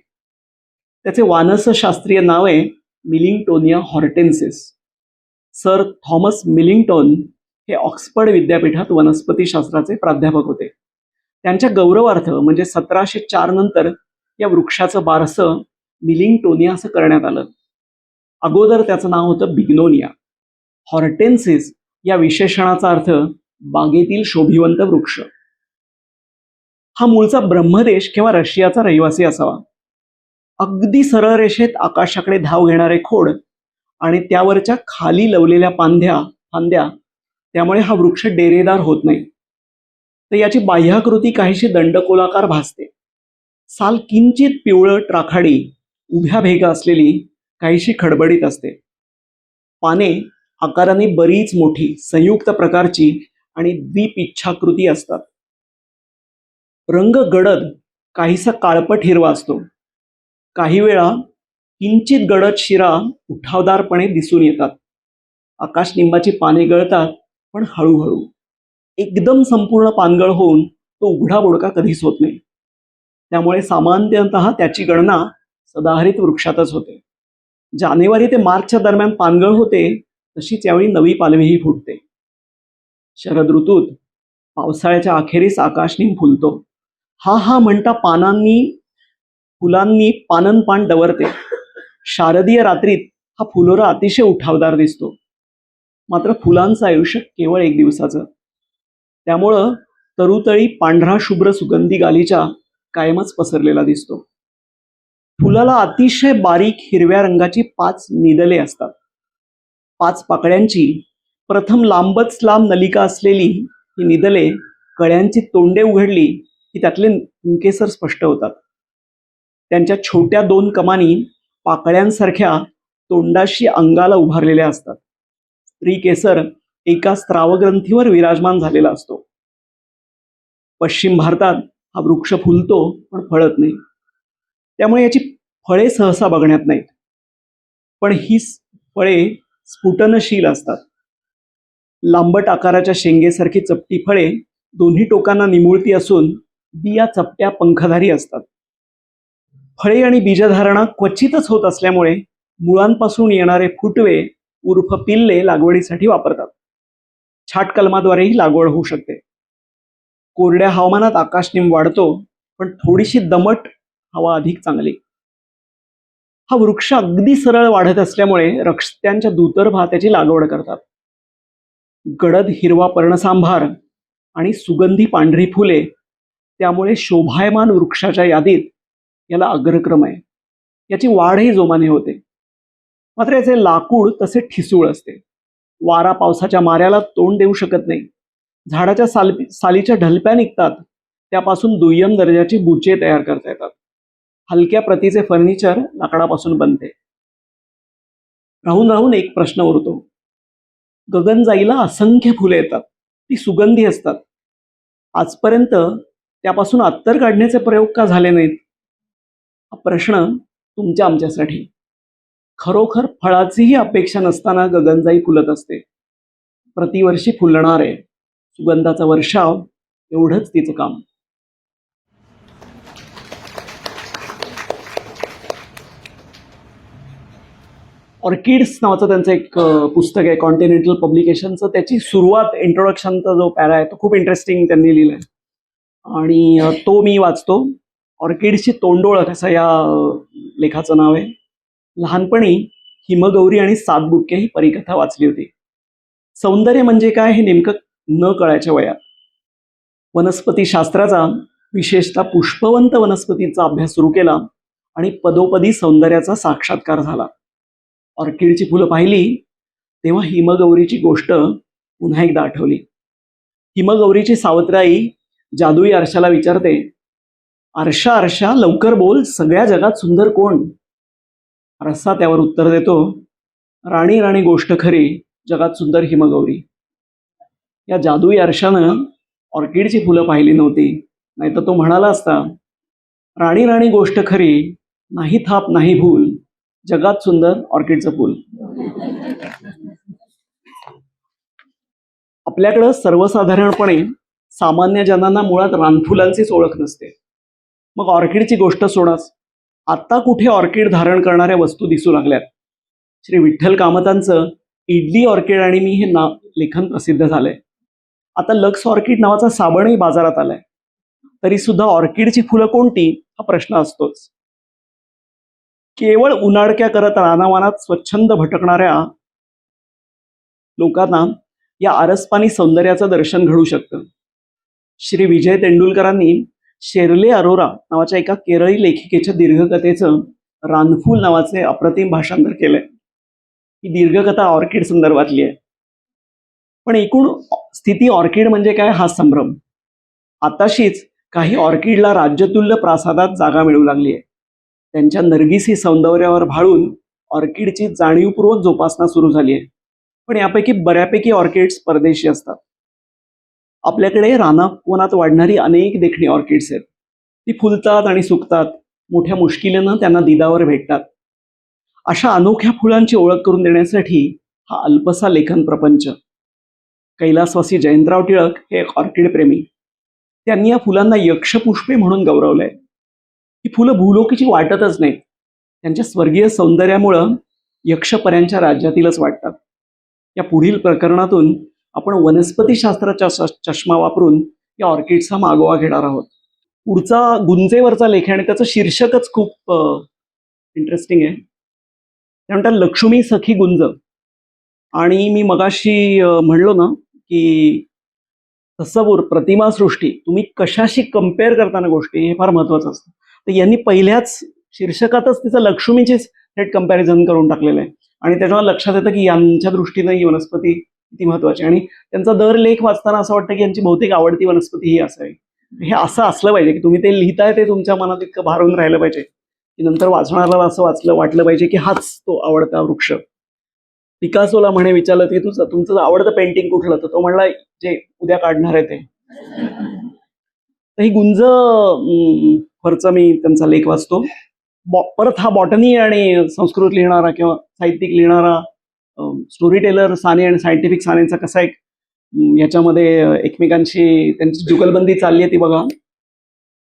त्याचे वानसशास्त्रीय नाव आहे मिलिंगटोनिया हॉर्टेन्सिस. सर थॉमस मिलिंगटन हे ऑक्सफर्ड विद्यापीठात वनस्पतीशास्त्राचे प्राध्यापक होते. त्यांच्या गौरवार्थ म्हणजे 1704 नंतर या वृक्षाचं बारसं मिलिंगटोनिया असं करण्यात आलं. अगोदर त्याचं नाव होतं बिग्नोनिया. हॉर्टेन्सिस या विशेषणाचा अर्थ बागेतील शोभिवंत वृक्ष. हा मूळचा ब्रह्मदेश किंवा रशियाचा रहिवासी असावा. अगदी सरळ रेषेत आकाशाकडे धाव घेणारे खोड आणि त्यावरच्या खाली लवलेल्या फांद्या, त्यामुळे हा वृक्ष डेरेदार होत नाही. तर याची बाह्याकृती काहीशी दंडगोलाकार भासते. साल किंचित पिवळट राखाडी, उभ्या भेगा असलेली, काहीशी खडबडीत असते. पाने आकाराने बरीच मोठी, संयुक्त प्रकारची आणि द्विपिच्छाकृती असतात. रंग गडद, काहीसा काळपट हिरवा असतो. काही वेळा किंचित गडद शिरा उठावदारपणे दिसून येतात. आकाशनिंबाची पाने गळतात पण हळूहळू. एकदम संपूर्ण पानगळ होऊन तो उघडा बोडका कधीच होत नाही. त्यामुळे सामान्यतः त्याची गणना सदाहरित वृक्षातच होते. जानेवारी ते मार्चच्या दरम्यान पानगळ होते तशीच यावेळी नवी पालवीही फुटते. शरद ऋतूत पावसाळ्याच्या अखेरीस आकाशनिंब फुलतो. हा हा म्हणता फुलांनी पाननपान डवरते. शारदीय रात्रीत हा फुलोरा अतिशय उठावदार दिसतो. मात्र फुलांचं आयुष्य केवळ 1 दिवसाचं. त्यामुळं तरुतळी पांढरा शुभ्र सुगंधी गालीचा कायमच पसरलेला दिसतो. फुलाला अतिशय बारीक हिरव्या रंगाची 5 निदले असतात. 5 पाकळ्यांची प्रथम लांबच लांब नलिका असलेली ही निदले कळ्यांची तोंडे उघडली की त्यातले पुंकेसर स्पष्ट होतात. त्यांच्या छोट्या 2 कमानी पाकळ्यांसारख्या तोंडाशी अंगाला उभारलेल्या असतात. स्त्रीकेसर एका स्त्रावग्रंथीवर विराजमान झालेला असतो. पश्चिम भारतात हा वृक्ष फुलतो पण फळत नाही, त्यामुळे याची फळे सहसा बघण्यात नाहीत. पण ही फळे स्फुटनशील असतात. लांबट आकाराच्या शेंगेसारखी चपटी फळे दोन्ही टोकांना निमुळती असून बिया चपट्या पंखधारी असतात. फळे आणि बीजधारणा क्वचितच होत असल्यामुळे मुळांपासून येणारे फुटवे उर्फ पिल्ले लागवडीसाठी वापरतात. छाट कलमाद्वारेही लागवड होऊ शकते. कोरड्या हवामानात आकाशनिंब वाढतो, पण थोडीशी दमट हवा अधिक चांगली. हा वृक्ष अगदी सरळ वाढत असल्यामुळे रस्त्यांच्या दुतर्फा त्याची लागवड करतात. गडद हिरवा पर्णसांभार आणि सुगंधी पांढरी फुले, त्यामुळे शोभायमान वृक्षाच्या यादीत याला अग्रक्रम आहे. याची वाढही जोमाने होते. मात्र याचे लाकूड तसे ठिसूळ असते. वारा पावसाच्या माऱ्याला तोंड देऊ शकत नाही. झाडाच्या सालीच्या ढलप्या निघतात, त्यापासून दुय्यम दर्जाची बुचे तयार करता येतात. हलक्या प्रतीचे फर्निचर लाकडापासून बनते. राहून राहून एक प्रश्न उरतो. गगनजाईला असंख्य फुले येतात, ती सुगंधी असतात. आजपर्यंत त्यापासून अत्तर काढण्याचे प्रयोग का झाले नाहीत? हा प्रश्न तुमच्या आमच्यासाठी. खरोखर फळाचीही अपेक्षा नसताना गगनजाई फुलत असते. प्रतिवर्षी फुलणारे सुगंधाचा वर्षाव, एवढंच तिचं काम. ऑर्किड्स नावाचं त्यांचं एक पुस्तक आहे, कॉन्टिनेंटल पब्लिकेशनचं. त्याची सुरुवात, इंट्रोडक्शनचा जो पॅरा आहे तो खूप इंटरेस्टिंग त्यांनी लिहिलाय आणि तो मी वाचतो. ऑर्किड्सची तोंडोळख असं या लेखाचं नाव आहे. लहानपणी हिमगौरी आणि सातबुक्के ही परिकथा वाचली होती. सौंदर्य म्हणजे काय हे नेमकं न कळायच्या वयात वनस्पती शास्त्राचा, विशेषतः पुष्पवंत वनस्पतींचा अभ्यास सुरू केला आणि पदोपदी सौंदर्याचा साक्षात्कार झाला. ऑर्किडची फुलं पाहिली तेव्हा हिमगौरीची गोष्ट पुन्हा एकदा आठवली. हिमगौरीची सावत्राई जादुई आरशाला विचारते, आरशा आरशा लवकर बोल, सगळ्या जगात सुंदर कोण? रस्सा त्यावर उत्तर देतो, राणी राणी गोष्ट खरी, जगात सुंदर हिमगौरी. या जादुई आरशानं ऑर्किडची फुलं पाहिली नव्हती, नाहीतर तो म्हणाला असता, राणी राणी गोष्ट खरी, नाही थाप नाही भूल, जगात सुंदर ऑर्किडचं फुल. आपल्याकडं सर्वसाधारणपणे सामान्य जनांना मुळात रानफुलांचीच ओळख नसते. मग ऑर्किडची गोष्ट सोडाच, आता कुठे ऑर्किड धारण करणाऱ्या वस्तू दिसू लागल्यात. श्री विठ्ठल कामतांचं इडली ऑर्किड आणि मी हे लेखन प्रसिद्ध झालंय. आता लक्स ऑर्किड नावाचा साबणही बाजारात आलाय. तरी सुद्धा ऑर्किडची फुलं कोणती हा प्रश्न असतोच. केवळ उन्हाळक्या करत रानावानात स्वच्छंद भटकणाऱ्या लोकांना या आरसपानी सौंदर्याचं दर्शन घडू शकतं. श्री विजय तेंडुलकरांनी शेरले अरोरा नावाच्या एका केरळी लेखिकेच्या दीर्घकथेचं रानफूल नावाचे अप्रतिम भाषांतर केलंय. ही दीर्घकथा ऑर्किड संदर्भातली आहे. पण एकूण स्थिती ऑर्किड म्हणजे काय हा संभ्रम. आताशीच काही ऑर्किडला राज्यतुल्य प्रासादात जागा मिळू लागली आहे. त्यांच्या नर्गिसी सौंदर्यावर भाळून ऑर्किडची जाणीवपूर्वक जोपासना सुरू झाली आहे. पण यापैकी बऱ्यापैकी ऑर्किड्स परदेशी असतात. आपल्याकडे रानावनात वाढणारी अनेक देखणी ऑर्किड्स आहेत. ती फुलतात आणि सुकतात, मोठ्या मुश्किलीनं त्यांना दिदावर भेटतात. अशा अनोख्या फुलांची ओळख करून देण्यासाठी हा अल्पसा लेखन प्रपंच. कैलासवासी जयंतराव टिळक हे एक ऑर्किड प्रेमी. त्यांनी या फुलांना यक्षपुष्पे म्हणून गौरवलंय. ही फुलं भूलोकीची वाटतच नाहीत. त्यांच्या स्वर्गीय सौंदर्यामुळं यक्षपऱ्यांच्या राज्यातीलच वाटतात. या पुढील प्रकरणातून आपण वनस्पतीशास्त्राचा चष्मा वापरून या ऑर्किडचा मागोवा घेणार आहोत. पुढचा गुंजेवरचा लेख आणि त्याचं शीर्षकच खूप इंटरेस्टिंग आहे. ते म्हणतात लक्ष्मी सखी गुंज. आणि मी मगाशी म्हणलो ना की तसवूर, प्रतिमासृष्टी, तुम्ही कशाशी कम्पेअर करताना गोष्टी हे फार महत्वाचं असतं. तर यांनी पहिल्याच शीर्षकातच तिचं लक्ष्मीचेच थेट कम्पॅरिझन करून टाकलेलं आहे. आणि त्याच्यामुळे लक्षात येतं की यांच्या दृष्टीनं ही वनस्पती किती महत्वाची. आणि त्यांचा दर लेख वाचताना असं वाटतं की यांची बहुतेक आवडती वनस्पती ही असावी. हे असं असलं पाहिजे की तुम्ही ते लिहिताय ते तुमच्या मनात इतकं भारून राहिलं पाहिजे की नंतर वाचणाऱ्याला असं वाटलं पाहिजे की हाच तो आवडता वृक्ष. पिकासोला म्हणे विचारलं की तुमचं आवडतं पेंटिंग कुठलं, तर तो म्हणला जे उद्या काढणार आहे ते. तर ही गुंज वरचा मी त्यांचा लेख वाचतो. परत हा बॉटनी आणि संस्कृत लिहिणारा किंवा साहित्यिक लिहिणारा स्टोरी टेलर साने आणि सायंटिफिक सानेचा कसा एक याच्यामध्ये एकमेकांशी त्यांची जुगलबंदी चालली आहे ती बघा.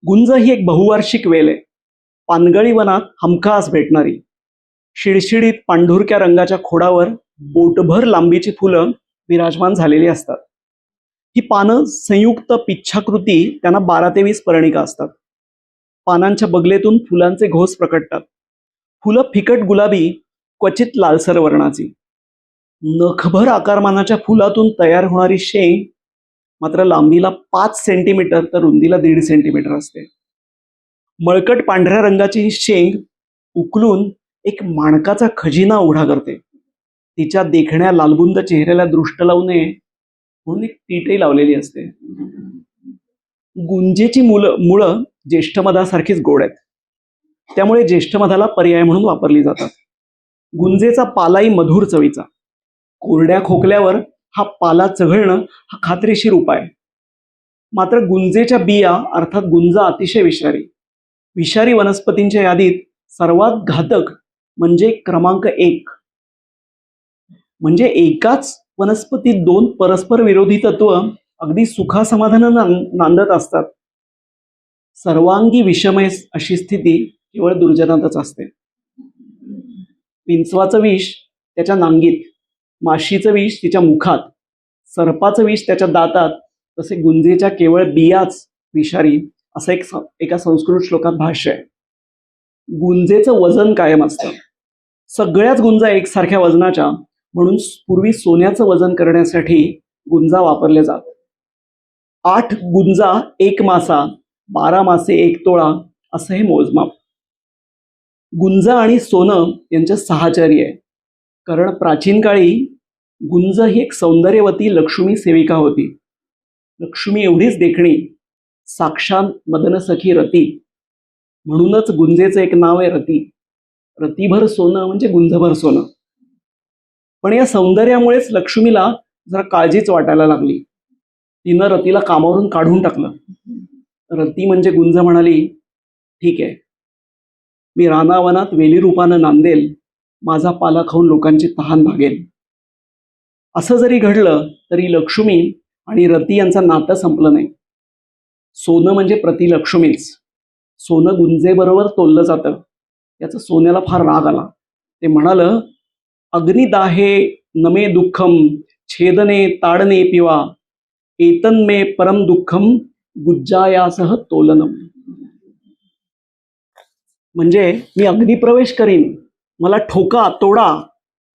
गुंज ही एक बहुवार्षिक वेल आहे, पानगळी वनात हमखास भेटणारी. शिडशिडीत पांढुरक्या रंगाच्या खोडावर बोटभर लांबीची फुलं विराजमान झालेली असतात. ही पानं संयुक्त पिच्छाकृती, त्यांना 12 ते 20 पर्णिका असतात. पानांच्या बगलेतून फुलांचे घोस प्रकटतात. फुलं फिकट गुलाबी, क्वचित लालसर वर्णाची. नखभर आकारमानाच्या फुलातून तयार होणारी शेंग मात्र लांबीला 5 सेंटीमीटर तर रुंदीला 1.5 सेंटीमीटर असते. मळकट पांढऱ्या रंगाची ही शेंग उकलून एक माणकाचा खजिना उघडा करते. तिच्या देखण्या लालबुंद चेहऱ्याला दृष्ट लावू नये म्हणून एक टीटही लावलेली असते. गुंजेची मुळं ज्येष्ठमधासारखीच गोड आहेत, त्यामुळे ज्येष्ठमधाला पर्याय म्हणून वापरली जातात. गुंजेचा पालाही मधुर चवीचा. कोरड्या खोकल्यावर हा पाला चघळणं हा खात्रीशीर उपाय. मात्र गुंजेच्या बिया अर्थात गुंजा अतिशय विषारी. विषारी वनस्पतींच्या यादीत सर्वात घातक म्हणजे क्रमांक 1. म्हणजे एकाच वनस्पतीत 2 परस्पर विरोधी तत्व अगदी सुखासमाधानानं नांदत असतात. सर्वांगी विषमय अशी स्थिती केवळ दुर्जनातच असते. पिंचवाचं विष त्याच्या नांगीत, माशीचं विष तिच्या मुखात, सर्पाचं विष त्याच्या दातात, तसे गुंजेच्या केवळ बियाच विषारी असं एका संस्कृत श्लोकात भाष्य आहे. गुंजेचं वजन कायम असतं. सगळ्याच गुंजा एकसारख्या वजनाच्या, म्हणून पूर्वी सोन्याचं वजन करण्यासाठी गुंजा वापरले जात. 8 गुंजा 1 मासा, 12 मासे 1 तोळा असं हे मोजमाप. गुंजा आणि सोनं यांचे साहचर्य आहे, कारण प्राचीन काळी गुंज ही एक सौंदर्यवती लक्ष्मी सेविका होती. लक्ष्मी एवढीच देखणी, साक्षात मदनसखी रती, म्हणूनच गुंजेचं एक नाव आहे रती. रतीभर सोनं म्हणजे गुंजभर सोनं. पण या सौंदर्यामुळेच लक्ष्मीला जरा काळजीच वाटायला लागली. तिनं रतीला कामावरून काढून टाकलं. रती म्हणजे गुंज म्हणाली, ठीक आहे, मी रानावनात वेली रूपानं नांदेल, माझा पाला खाऊन लोकांची तहान भागेल. असं जरी घडलं तरी लक्ष्मी आणि रती यांचं नातं संपलं नाही. सोनं म्हणजे प्रतिलक्ष्मीच. सोनं गुंजेबरोबर तोललं जातं. याचं सोन्याला फार राग आला. ते म्हणालं, अग्निदाहे नमे दुःखम छेदने ताडने पिवा एतन्मे परम दुःखम गुज्जायासह तोलनम. म्हणजे मी अग्निप्रवेश करीन, मला ठोका तोडा,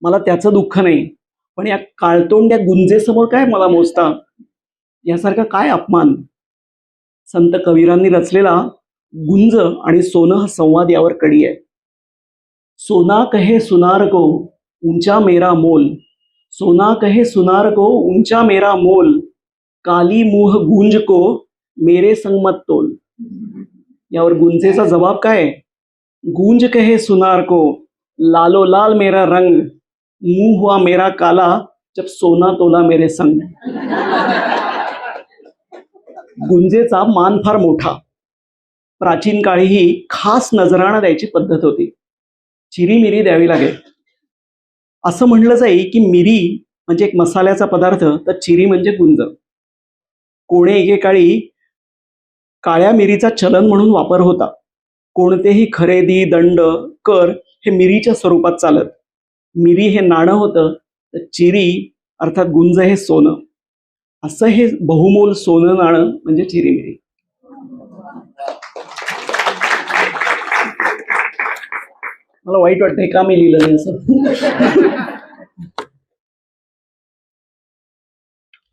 मला त्याचं दुःख नाही, पण या काळतोंड्या गुंजेसमोर काय मला मोजता, यासारखा काय अपमान. संत कबीरांनी रचलेला गुंज आणि सोनं हा संवाद यावर कडी आहे. सोना कहे सुनार को ऊंचा मेरा मोल, सोना कहे सुनार को ऊंचा मेरा मोल, काली मुह गुंज को मेरे संग मत तोल. यावर गुंजेचा जबाब काय आहे? गूंज कहे सुनार को लालो लाल मेरा रंग, मुंह हुआ मेरा काला जब सोना तोला मेरे संग. गुंजेचा मान फार मोठा. प्राचीन काळीही खास नजराणा द्यायची पद्धत होती. चिरी मिरी द्यावी लागेल. असं म्हणलं जाई की मिरी म्हणजे एक मसाल्याचा पदार्थ, तर चिरी म्हणजे गुंज. कोणे एकेकाळी काळ्या मिरीचा चलन म्हणून वापर होता. कोणतेही खरेदी दंड कर हे मिरीच्या स्वरूपात चालत. मिरी हे नाणं होतं, तर चिरी अर्थात गुंज हे सोनं. असं हे बहुमोल सोनं नाणं म्हणजे चिरी मिरी. मला वाईट वाटतंय का मी लिहिलं नाही असं.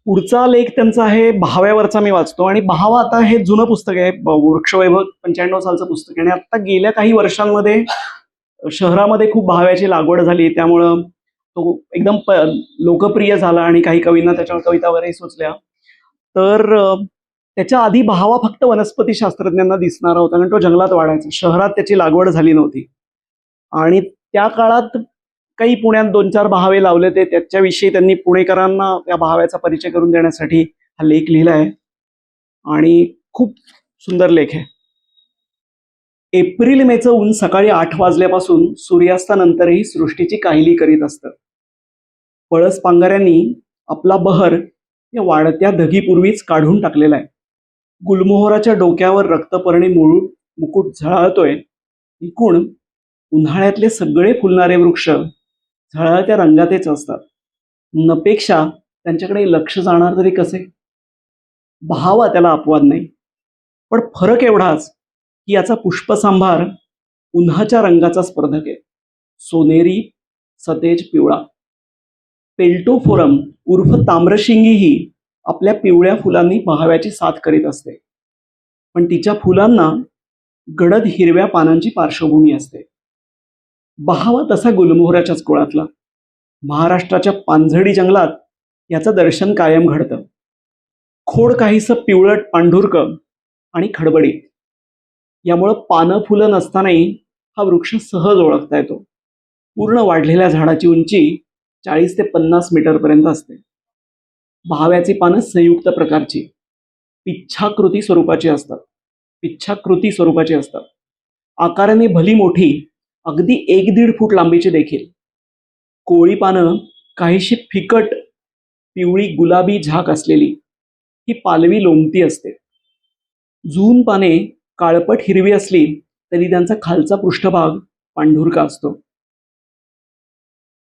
पुढचा लेख त्यांचा आहे बहाव्यावरचा, मी वाचतो. आणि बहावा आता हे जुनं पुस्तक आहे, वृक्षवैभव 95 सालचं पुस्तक आहे. आणि आता गेल्या काही वर्षांमध्ये शहरामध्ये खूप बहाव्याची लागवड झाली, त्यामुळं तो एकदम लोकप्रिय झाला आणि काही कवींना त्याच्यावर कविता वगैरे सुचल्या. तर त्याच्या आधी बहावा फक्त वनस्पती शास्त्रज्ञांना दिसणारा होता, कारण तो जंगलात वाढायचा. शहरात त्याची लागवड झाली नव्हती. आणि त्या काळात काही पुण्यात 2-4 बहावे लावले, ते त्याच्याविषयी त्यांनी पुणेकरांना त्या बहाव्याचा परिचय करून देण्यासाठी हा लेख लिहिला आहे. आणि खूप सुंदर लेख आहे. एप्रिल मेचं ऊन सकाळी 8 वाजल्यापासून सूर्यास्तानंतरही सृष्टीची काहिली करीत असतं. पळस पांघऱ्यांनी आपला बहर या वाढत्या धगीपूर्वीच काढून टाकलेला आहे. गुलमोहराच्या डोक्यावर रक्तपर्णी मुकुट झळाळतोय. एकूण उन्हाळ्यातले सगळे फुलणारे वृक्ष झळाळत्या रंगातेच असतात. नपेक्षा त्यांच्याकडे लक्ष जाणार तरी कसे? बहावा त्याला अपवाद नाही, पण फरक एवढाच की याचा पुष्पसंभार उन्हाच्या रंगाचा स्पर्धक आहे. सोनेरी, सतेज पिवळा. पेल्टोफोरम उर्फ ताम्रशिंगीही आपल्या पिवळ्या फुलांनी बहाव्याची साथ करीत असते, पण तिच्या फुलांना गडद हिरव्या पानांची पार्श्वभूमी असते. बहावा तसा गुलमोहराच्याच कुळातला. महाराष्ट्राच्या पानझडी जंगलात याचं दर्शन कायम घडतं. खोड काहीसं पिवळट पांढुरक आणि खडबडीत. यामुळं पानं फुलं नसतानाही हा वृक्ष सहज ओळखता येतो. पूर्ण वाढलेल्या झाडाची उंची 40 ते 50 मीटरपर्यंत असते. बहाव्याची पानं संयुक्त प्रकारची पिच्छाकृती स्वरूपाची असतात. आकाराने भली मोठी, अगदी 1-1.5 फूट लांबीची देखील. कोळी पानं काहीशी फिकट पिवळी गुलाबी झाक असलेली. ही पालवी लोंबती असते. जून पाने काळपट हिरवी असली तरी त्यांचा खालचा पृष्ठभाग पांढुरका असतो.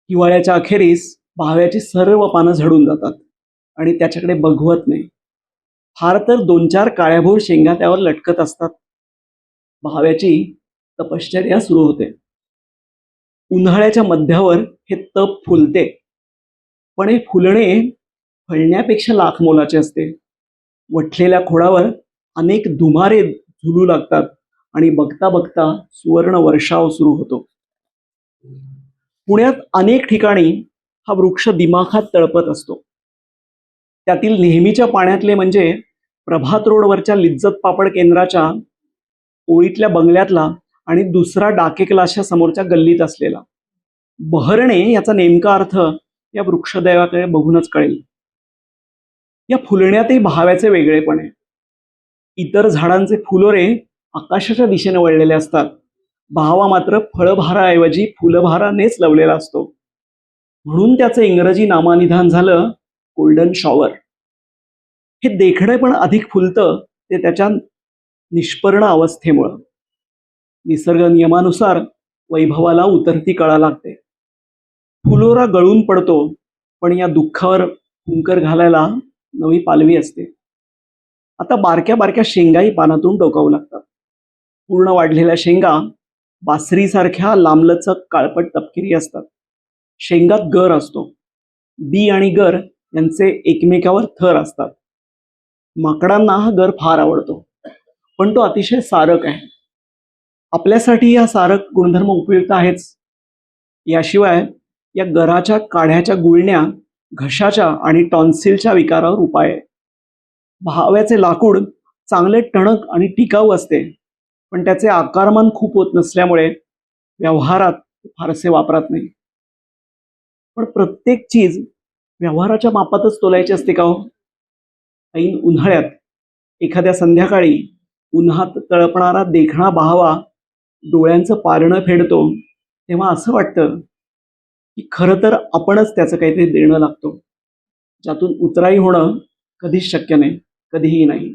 हिवाळ्याच्या अखेरीस बहाव्याची सर्व पानं झडून जातात आणि त्याच्याकडे बघवत नाही. फार तर 2-4 काळ्याभोर शेंगा त्यावर लटकत असतात. बहाव्याची तपश्चर्या सुरू होते. उन्हाळ्याच्या मध्यावर हे तप फुलते, पण हे फुलणे फळण्यापेक्षा लाख मोलाचे असते. वठलेल्या खोडावर अनेक धुमारे झुलू लागतात आणि बघता बघता सुवर्ण वर्षाव सुरू होतो. पुण्यात अनेक ठिकाणी हा वृक्ष दिमाखात तळपत असतो. त्यातील नेहमीच्या पाण्यातले म्हणजे प्रभात रोडवरच्या लिज्जत पापड केंद्राच्या ओळीतल्या बंगल्यातला आणि दुसरा डाके क्लासच्या समोरच्या गल्लीत असलेला. बहरणे याचा नेमका अर्थ या वृक्षदैवाकडे बघूनच कळेल. या फुलण्यातही बहाव्याचे वेगळेपण आहे. इतर झाडांचे फुलोरे आकाशाच्या दिशेने वळलेले असतात. बहावा मात्र फळभाराऐवजी फुलभारानेच लवलेला असतो. म्हणून त्याचं इंग्रजी नामानिधान झालं गोल्डन शॉवर. हे देखणे पण अधिक फुलतं ते त्याच्या निष्पर्ण अवस्थेमुळं. निसर्ग नियमानुसार वैभवाला उतरती कळा लागते. फुलोरा गळून पडतो, पण या दुःखावर हुंकर घालायला नवी पालवी असते. आता बारक्या बारक्या शेंगाही पानातून डोकावू लागतात. पूर्ण वाढलेल्या शेंगा बासरीसारख्या लांबलचक काळपट तपकिरी असतात. शेंगात गर असतो. बी आणि गर यांचे एकमेकावर थर असतात. माकडांना हा गर फार आवडतो, पण तो अतिशय सारक आहे. आपल्यासाठी हा सारक गुणधर्म उपयुक्त आहेच. याशिवाय या गराच्या काढ्याच्या गुळण्या घशाच्या आणि टॉन्सिलच्या विकारावर उपाय आहे. बहाव्याचे लाकूड चांगले टणक आणि टिकाऊ असते, पण त्याचे आकारमान खूप होत नसल्यामुळे व्यवहारात फारसे वापरत नाही. पण प्रत्येक चीज व्यवहाराच्या मापातच तोलायची असते का हो? ऐन उन्हाळ्यात एखाद्या संध्याकाळी उन्हात तळपणारा देखणा बहावा डोळ्यांचं पारणं फेडतो, तेव्हा असं वाटतं की खरं तर आपणच त्याचं काहीतरी देणं लागतो, ज्यातून उतराई होणं कधीच शक्य नाही, कधीही नाही.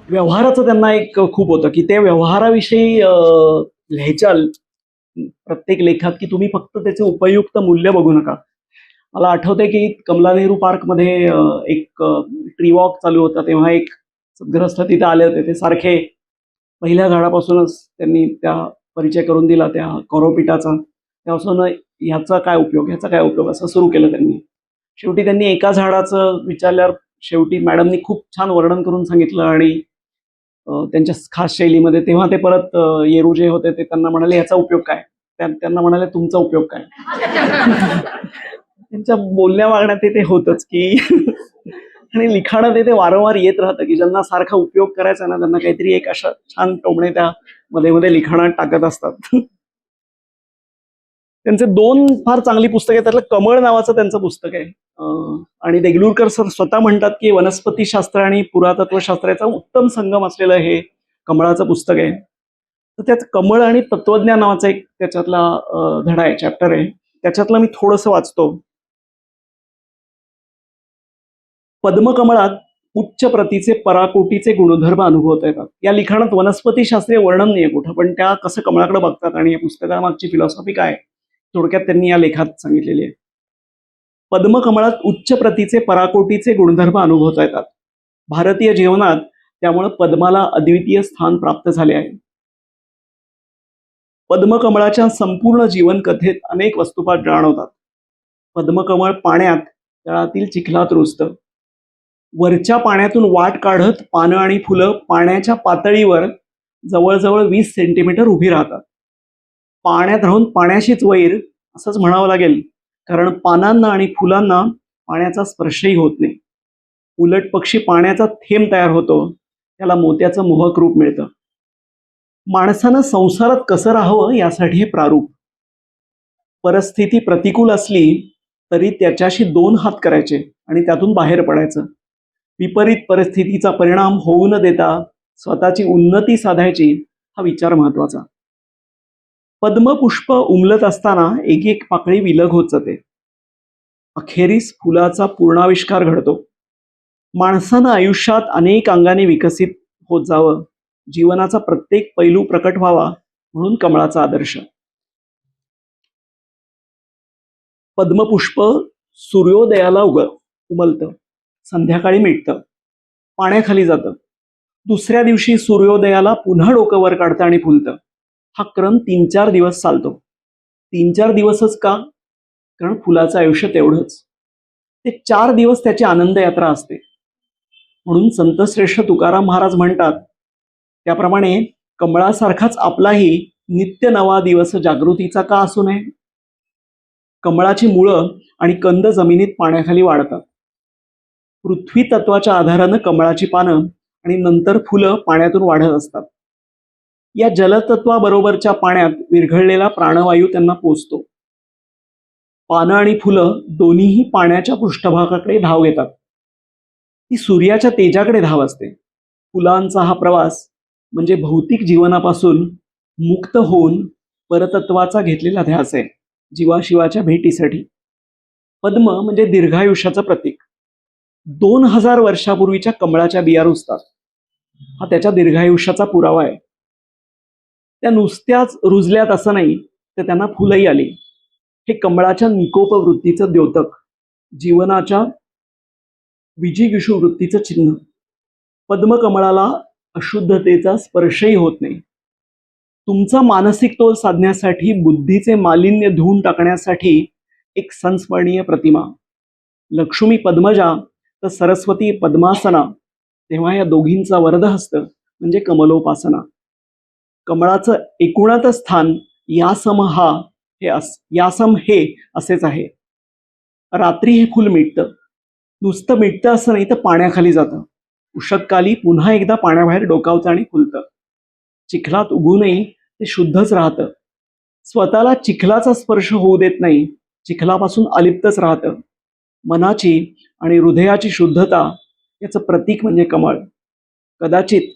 व्यवहाराचं त्यांना एक खूप होतं की ते व्यवहाराविषयी लिहायच्या प्रत्येक लेखात की तुम्ही फक्त त्याचे उपयुक्त मूल्य बघू नका. मला आठवतंय की कमला नेहरू पार्कमध्ये एक ट्री वॉक चालू होता, तेव्हा एक सद्गृहस्थ तिथे आले होते. ते सारखे पहिल्या झाडापासूनच त्यांनी त्या परिचय करून दिला त्या कॉरोपिटाचा. त्यापासून ह्याचा काय उपयोग असं सुरू केलं त्यांनी. शेवटी त्यांनी एका झाडाचं विचारल्यावर शेवटी मॅडमनी खूप छान वर्णन करून सांगितलं आणि त्यांच्या खास शैलीमध्ये. तेव्हा ते परत येरू जे होते ते त्यांना म्हणाले ह्याचा उपयोग काय, त्यांना म्हणाले तुमचा उपयोग काय. त्यांच्या बोलण्या वागण्यात ते होतच की आणि लिखाणात ते वारंवार येत राहतं की ज्यांना सारखा उपयोग करायचा ना त्यांना काहीतरी एक अशा छान टोमणे त्या मध्ये मध्ये लिखाणात टाकत असतात. त्यांचे दोन फार चांगली पुस्तकं आहेत. त्यातलं कमळ नावाचं त्यांचं पुस्तक आहे. आणि देगलूरकर सर स्वतः म्हणतात की वनस्पतीशास्त्र आणि पुरातत्वशास्त्राचा उत्तम संगम असलेलं हे कमळाचं पुस्तक आहे. तर त्यात कमळ आणि तत्वज्ञान नावाचा एक त्याच्यातला धडा आहे, चॅप्टर आहे. त्याच्यातलं मी थोडंसं वाचतो. पद्मकमळात उच्च प्रतीचे पराकोटीचे गुणधर्म अनुभवता येतात. या लिखाणात वनस्पतीशास्त्रीय वर्णन नाही आहे कुठं, पण त्या कसं कमळाकडे बघतात आणि या पुस्तकामागची फिलॉसॉफी काय थोडक्यात त्यांनी या लेखात सांगितलेली आहे. पद्मकमळात उच्च प्रतीचे पराकोटीचे गुणधर्म अनुभवता येतात. भारतीय जीवनात त्यामुळे पद्माला अद्वितीय स्थान प्राप्त झाले आहे. पद्मकमळाच्या संपूर्ण जीवन कथेत अनेक वस्तुपाठ जाणवतात. पद्मकमळ पाण्यात तळातील चिखलात रुजतं. वरच्या पाण्यातून वाट काढत पानं आणि फुलं पाण्याच्या पातळीवर जवळजवळ 20 सेंटीमीटर उभी राहतात. पाण्यात राहून पाण्याशीच वैर असंच म्हणावं लागेल, कारण पानांना आणि फुलांना पाण्याचा स्पर्शही होत नाही. उलट पक्षी पाण्याचा थेंब तयार होतो, त्याला मोत्याचं मोहक रूप मिळतं. माणसानं संसारात कसं राहावं यासाठी हे प्रारूप. परिस्थिती प्रतिकूल असली तरी त्याच्याशी 2 हात करायचे आणि त्यातून बाहेर पडायचं. विपरीत परिस्थितीचा परिणाम होऊ न देता स्वतःची उन्नती साधायची, हा विचार महत्वाचा. पद्मपुष्प उमलत असताना एक एक पाकळी विलग होत जाते. अखेरीस फुलाचा पूर्णाविष्कार घडतो. माणसानं आयुष्यात अनेक अंगाने विकसित होत जावं, जीवनाचा प्रत्येक पैलू प्रकट व्हावा, म्हणून कमळाचा आदर्श. पद्मपुष्प सूर्योदयाला उमलतं, संध्याकाळी मिटतं, पाण्याखाली जातं. दुसऱ्या दिवशी सूर्योदयाला पुन्हा डोकं वर काढतं आणि फुलतं. हा क्रम 3-4 दिवस चालतो. 3-4 दिवसच का? कारण फुलाचं आयुष्य तेवढंच. ते 4 दिवस त्याची आनंद यात्रा असते. म्हणून संतश्रेष्ठ तुकाराम महाराज म्हणतात त्याप्रमाणे कमळासारखाच आपलाही नित्य नवा दिवस जागृतीचा का असू नये. कमळाची मुळं आणि कंद जमिनीत पाण्याखाली वाढतात. पृथ्वी तत्वाच्या आधारानं कमळाची पानं आणि नंतर फुलं पाण्यातून वाढत असतात. या जलतत्वाबरोबरच्या पाण्यात विरघळलेला प्राणवायू त्यांना पोचतो. पानं आणि फुलं दोन्हीही पाण्याच्या पृष्ठभागाकडे धाव घेतात. ती सूर्याच्या तेजाकडे धाव असते. फुलांचा हा प्रवास म्हणजे भौतिक जीवनापासून मुक्त होऊन परतत्वाचा घेतलेला ध्यास आहे, जीवाशिवाच्या भेटीसाठी. पद्म म्हणजे दीर्घायुष्याचं प्रतीक. 2000 वर्षापूर्वीच्या कमळाच्या बिया रुजतात, हा त्याच्या दीर्घायुष्याचा पुरावा आहे. त्या नुसत्याच रुजल्यात असं नाही, तर त्यांना फुलंही आली. हे कमळाच्या निकोप वृत्तीचं द्योतक, जीवनाच्या विजिगीषू वृत्तीचं चिन्ह. पद्मकमळाला अशुद्धतेचा स्पर्शही होत नाही. तुमचा मानसिक तोल साधण्यासाठी, बुद्धीचे मालिन्य धुवून टाकण्यासाठी एक संस्मरणीय प्रतिमा. लक्ष्मी पद्मजा तर सरस्वती पद्मासना, तेव्हा या दोघींचा वरदहस्त म्हणजे कमलोपासना. कमळाचं एकूणातच स्थान यासम हे असेच आहे. रात्री हे फुल मिटतं. नुसतं मिटतं असं नाही, तर पाण्याखाली जातं. उषतकाली पुन्हा एकदा पाण्याबाहेर डोकावतं आणि फुलतं. चिखलात उगूनही ते शुद्धच राहतं. स्वतःला चिखलाचा स्पर्श होऊ देत नाही, चिखलापासून अलिप्तच राहतं. मनाची आणि हृदयाची शुद्धता याचं प्रतीक म्हणजे कमळ. कदाचित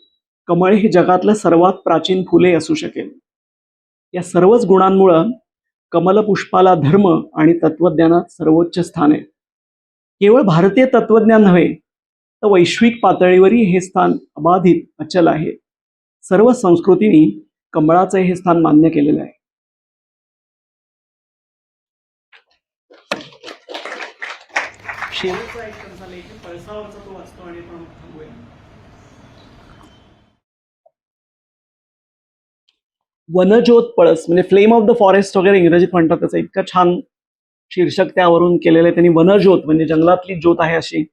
कमळ हे जगातलं सर्वात प्राचीन फुले असू शकेल. या सर्वच गुणांमुळं कमलपुष्पाला धर्म आणि तत्वज्ञानात सर्वोच्च स्थान आहे. केवळ भारतीय तत्वज्ञान नव्हे, तर वैश्विक पातळीवरही हे स्थान अबाधित अचल आहे. सर्व संस्कृतींनी कमळाचं हे स्थान मान्य केलेलं आहे. शेवटचा एक कविता लेख पळसावरचा तो वाचतो आणि आपण थांबूया. वनज्योत पळस म्हणजे फ्लेम ऑफ द फॉरेस्ट वगैरे इंग्रजीत म्हणतात. त्याचं इतकं छान शीर्षक त्यावरून केलेलं आहे त्यांनी. वनज्योत म्हणजे जंगलातली ज्योत आहे अशी.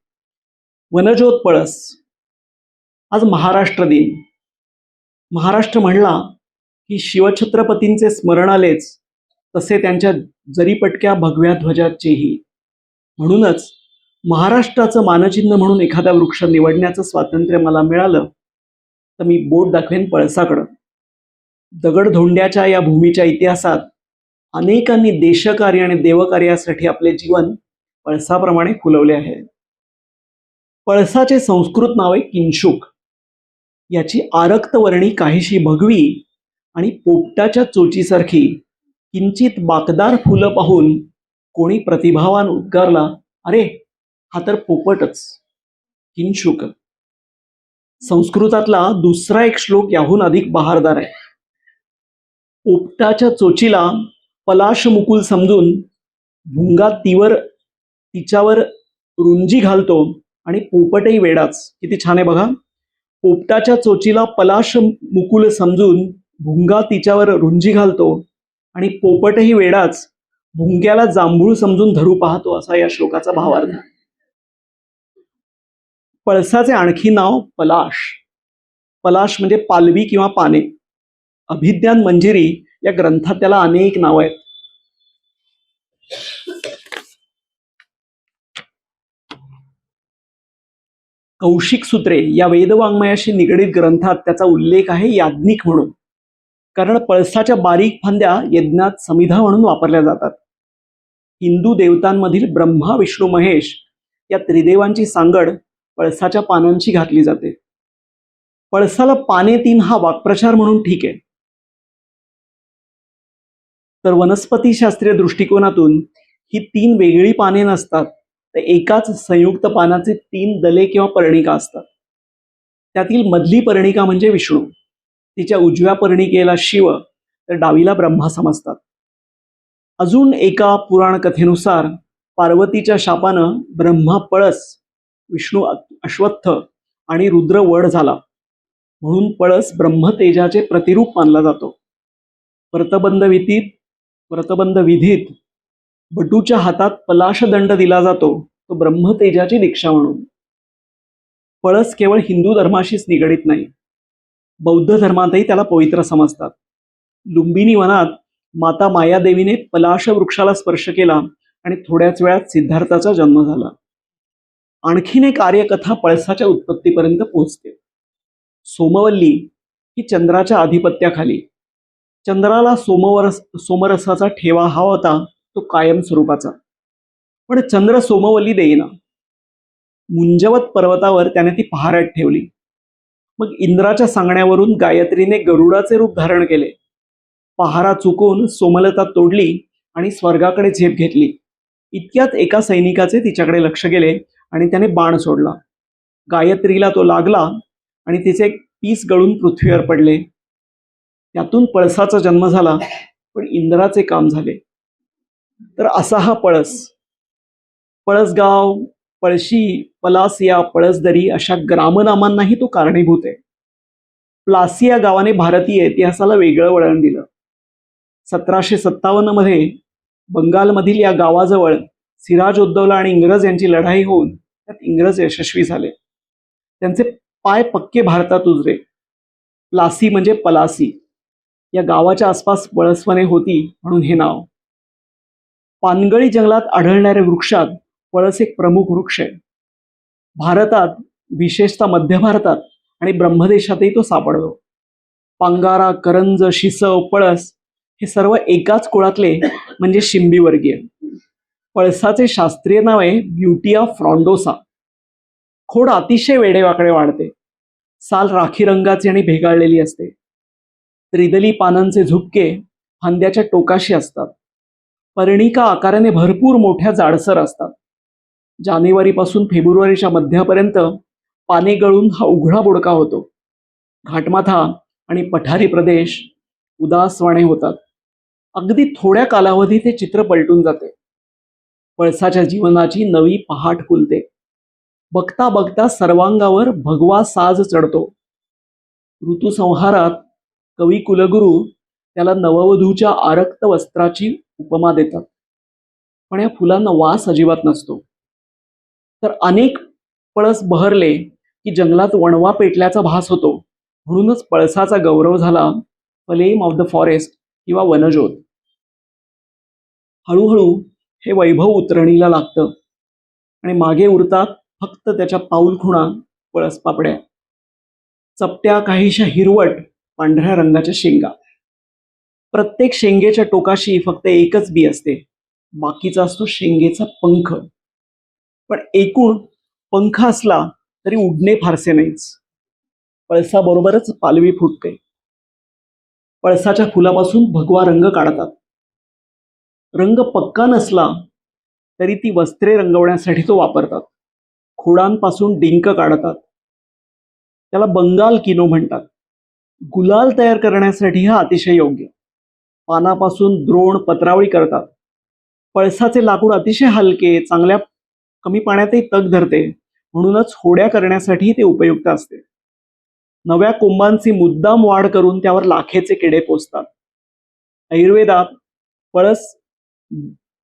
वनज्योत पळस. आज महाराष्ट्र दिन. महाराष्ट्र म्हणला की शिवछत्रपतींचे स्मरण आलेच, तसे त्यांच्या जरीपटक्या भगव्या ध्वजाचेही. म्हणूनच महाराष्ट्राचं मानचिन्ह म्हणून एखादा वृक्ष निवडण्याचं स्वातंत्र्य मला मिळालं तर मी बोट दाखवेन पळसाकडं. दगडधोंड्याच्या या भूमीच्या इतिहासात अनेकांनी देशकार्य आणि देवकार्यासाठी आपले जीवन पळसाप्रमाणे फुलवले आहे. पळसाचे संस्कृत नाव आहे किंशुक. याची आरक्त वर्णी काहीशी भगवी आणि पोपटाच्या चोचीसारखी किंचित बाकदार फुलं पाहून कोणी प्रतिभावान उद्गारला, अरे हा तर पोपटच. किंशुक. संस्कृतातला दुसरा एक श्लोक याहून अधिक बहारदार आहे. पोपटाच्या चोचीला पलाश मुकुल समजून भुंगा तिच्यावर रुंजी घालतो आणि पोपटही वेडाच. किती छान आहे बघा. पोपटाच्या चोचीला पलाश मुकुल समजून भुंगा तिच्यावर रुंजी घालतो आणि पोपटही वेडाच भुंग्याला जांभूळ समजून धरू पाहतो, असा या श्लोकाचा भावार्थ. पळसाचे आणखी नाव पलाश. पलाश म्हणजे पालवी किंवा पाने. अभिज्ञान मंजिरी या ग्रंथात त्याला अनेक नाव आहेत. कौशिक सूत्रे या वेदवाङ्मयाशी निगडीत ग्रंथात त्याचा उल्लेख आहे याज्ञिक म्हणून. कारण पळसाच्या बारीक फांद्या यज्ञात समिधा म्हणून वापरल्या जातात. हिंदू देवतांमधील ब्रह्मा विष्णू महेश या त्रिदेवांची सांगड पळसाच्या पानांची घातली जाते. पळसाला पाने तीन हा वाक्प्रचार म्हणून ठीक आहे, तर वनस्पतीशास्त्रीय दृष्टिकोनातून ही तीन वेगळी पाने नसतात, तर एकाच संयुक्त पानाचे तीन दले किंवा पर्णिका असतात. त्यातील मधली पर्णिका म्हणजे विष्णू. तिच्या उजव्या पर्णिकेला शिव तर डावीला ब्रह्मा समजतात. अजून एका पुराण कथेनुसार पार्वतीच्या शापानं ब्रह्मा पळस, विष्णू अश्वत्थ आणि रुद्र वड झाला, म्हणून पळस ब्रह्मतेजाचे प्रतिरूप मानला जातो. व्रतबंध विधीत बटूच्या हातात पलाशदंड दिला जातो, तो ब्रह्मतेजाची दीक्षा म्हणून. पळस केवळ हिंदू धर्माशीच निगडीत नाही, बौद्ध धर्मातही त्याला पवित्र समजतात. लुंबिनी वनात माता मायादेवीने पलाश वृक्षाला स्पर्श केला आणि थोड्याच वेळात सिद्धार्थाचा जन्म झाला. आणखीन एक आर्यकथा पळसाच्या उत्पत्तीपर्यंत पोहोचते. सोमवल्ली ही चंद्राच्या आधिपत्याखाली. चंद्राला सोमरसाचा ठेवा हवा होता, तो कायम स्वरूपाचा. पण चंद्र सोमवल्ली देईना. मुंजवत पर्वतावर त्याने ती पहाऱ्यात ठेवली. मग इंद्राच्या सांगण्यावरून गायत्रीने गरुडाचे रूप धारण केले. पहारा चुकून सोमलता तोडली आणि स्वर्गाकडे झेप घेतली. इतक्यात एका सैनिकाचे तिच्याकडे लक्ष गेले आणि त्याने बाण सोडला. गायत्रीला तो लागला आणि तिचे पीस गळून पृथ्वीवर पडले. त्यातून पळसाचा जन्म झाला, पण इंद्राचे काम झाले. तर असा हा पळस. पळसगाव, पळशी, पलासिया, पळसदरी अशा ग्रामनामांनाही तो कारणीभूत आहे. प्लासी या गावाने भारतीय इतिहासाला वेगळं वळण दिलं. 1757 मध्ये बंगालमधील या गावाजवळ सिराज उद्दौला आणि इंग्रज यांची लढाई होऊन त्यात इंग्रज यशस्वी झाले. त्यांचे पाय पक्के भारतात उजरे. प्लासी म्हणजे पलासी. या गावाच्या आसपास पळसवने होती, म्हणून हे नाव. पानगळी जंगलात आढळणाऱ्या वृक्षात पळस एक प्रमुख वृक्ष आहे. भारतात, विशेषतः मध्य भारतात आणि ब्रह्मदेशातही तो सापडतो. पांगारा, करंज, शिसव, पळस हे सर्व एकाच कुळातले म्हणजे शिंबीवर्गीय. पळसाचे शास्त्रीय नाव आहे ब्युटिया फ्रॉन्डोसा. खोड अतिशय वेडेवाकडे वाढते. साल राखी रंगाची आणि भेगाळलेली असते. त्रिदली पानांचे झुपके फांद्याच्या टोकाशी असतात. पर्णिका आकाराने भरपूर मोठ्या जाडसर असतात. जानेवारीपासून फेब्रुवारीच्या मध्यापर्यंत पाने गळून हा उघडा बोडका होतो. घाटमाथा आणि पठारी प्रदेश उदासवाणे होतात. अगदी थोड्या कालावधीत हे चित्र पलटून जाते. पळसाच्या जीवनाची नवी पहाट फुलते. बघता बघता सर्वांगावर भगवा साज चढतो. ऋतुसंहारात कवी कुलगुरू त्याला नववधूच्या आरक्त वस्त्राची उपमा देतात. पण या फुलांना वास अजिबात नसतो. तर अनेक पळस बहरले की जंगलात वणवा पेटल्याचा भास होतो. म्हणूनच पळसाचा गौरव झाला फ्लेम ऑफ द फॉरेस्ट किंवा वनज्योत. हळूहळू हे वैभव उतरणीला लागतं आणि मागे उरतात फक्त त्याच्या पाऊलखुणा, पळस पापड्या, चपट्या काहीशा हिरवट पांढऱ्या रंगाच्या शेंगा. प्रत्येक शेंगेच्या टोकाशी फक्त एकच बी असते, बाकीचा असतो शेंगेचा पंख. पण एकूण पंख असला तरी उडणे फारसे नाहीच. पळसाबरोबरच पालवी फुटते. पळसाच्या फुलापासून भगवा रंग काढतात. रंग पक्का नसला तरी ती वस्त्रे रंगवण्यासाठी तो वापरतात. खोडांपासून डिंक काढतात, त्याला बंगाल किनो म्हणतात. गुलाल तयार करण्यासाठी हा अतिशय योग्य. पानापासून द्रोण पत्रावळी करतात. पळसाचे लाकूड अतिशय हलके, चांगल्या कमी पाण्यातही तग धरते, म्हणूनच होड्या करण्यासाठी ते उपयुक्त असते. नव्या कोंबांची मुद्दाम वाढ करून त्यावर लाखेचे किडे पोसतात. आयुर्वेदात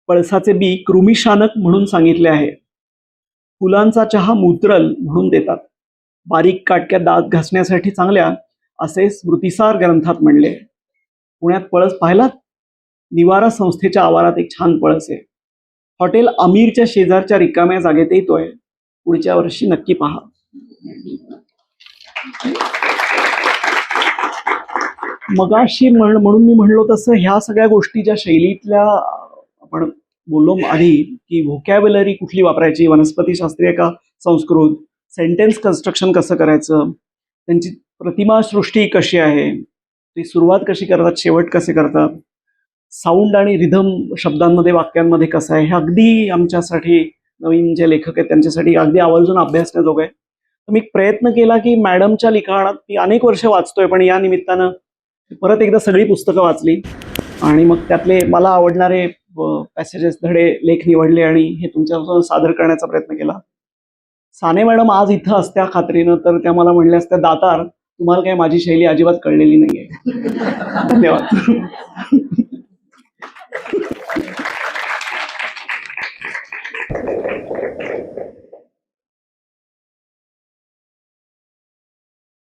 पळसाचे बी कृमिशानक म्हणून सांगितले आहे. फुलांचा चहा मूत्रल म्हणून देतात. बारीक काटक्या दात घासण्यासाठी चांगल्या असे स्मृतिसार ग्रंथात म्हणले. पुण्यात पळस पाहिलात? निवारा संस्थेच्या आवारात एक छान पळस आहे. हॉटेल अमीरच्या शेजारच्या रिकाम्या जागेत येतोय. पुढच्या वर्षी नक्की पहा. मगाशी म्हणून मी म्हणलो तसं ह्या सगळ्या गोष्टी ज्या शैलीतल्या आपण बोललो आधी की व्होकॅब्युलरी कुठली वापरायची, वनस्पतीशास्त्रीय का संस्कृत, सेंटेन्स कन्स्ट्रक्शन कसं करायचं, त्यांची प्रतिमा सृष्टी कशी आहे, ती सुरुवात कशी करतात, शेवट कसे करतात, साऊंड आणि रिधम शब्दांमध्ये वाक्यांमध्ये कसं आहे, हे अगदी आमच्यासाठी नवीन जे लेखक आहेत त्यांच्यासाठी अगदी आवर्जून अभ्यासण्याजोगं आहे. तर मी प्रयत्न केला की मॅडमच्या लिखाणात मी अनेक वर्ष वाचतोय, पण या निमित्तानं परत एकदा सगळी पुस्तकं वाचली आणि मग त्यातले मला आवडणारे पॅसेजेस, धडे, लेख निवडले आणि हे तुमच्यासमोर सादर करण्याचा प्रयत्न केला. साने मॅडम आज इथं असत्या खात्रीनं तर त्या मला म्हणल्या असत्या, दातार तुम्हाला काय माझी शैली अजिबात कळलेली नाहीये. धन्यवाद.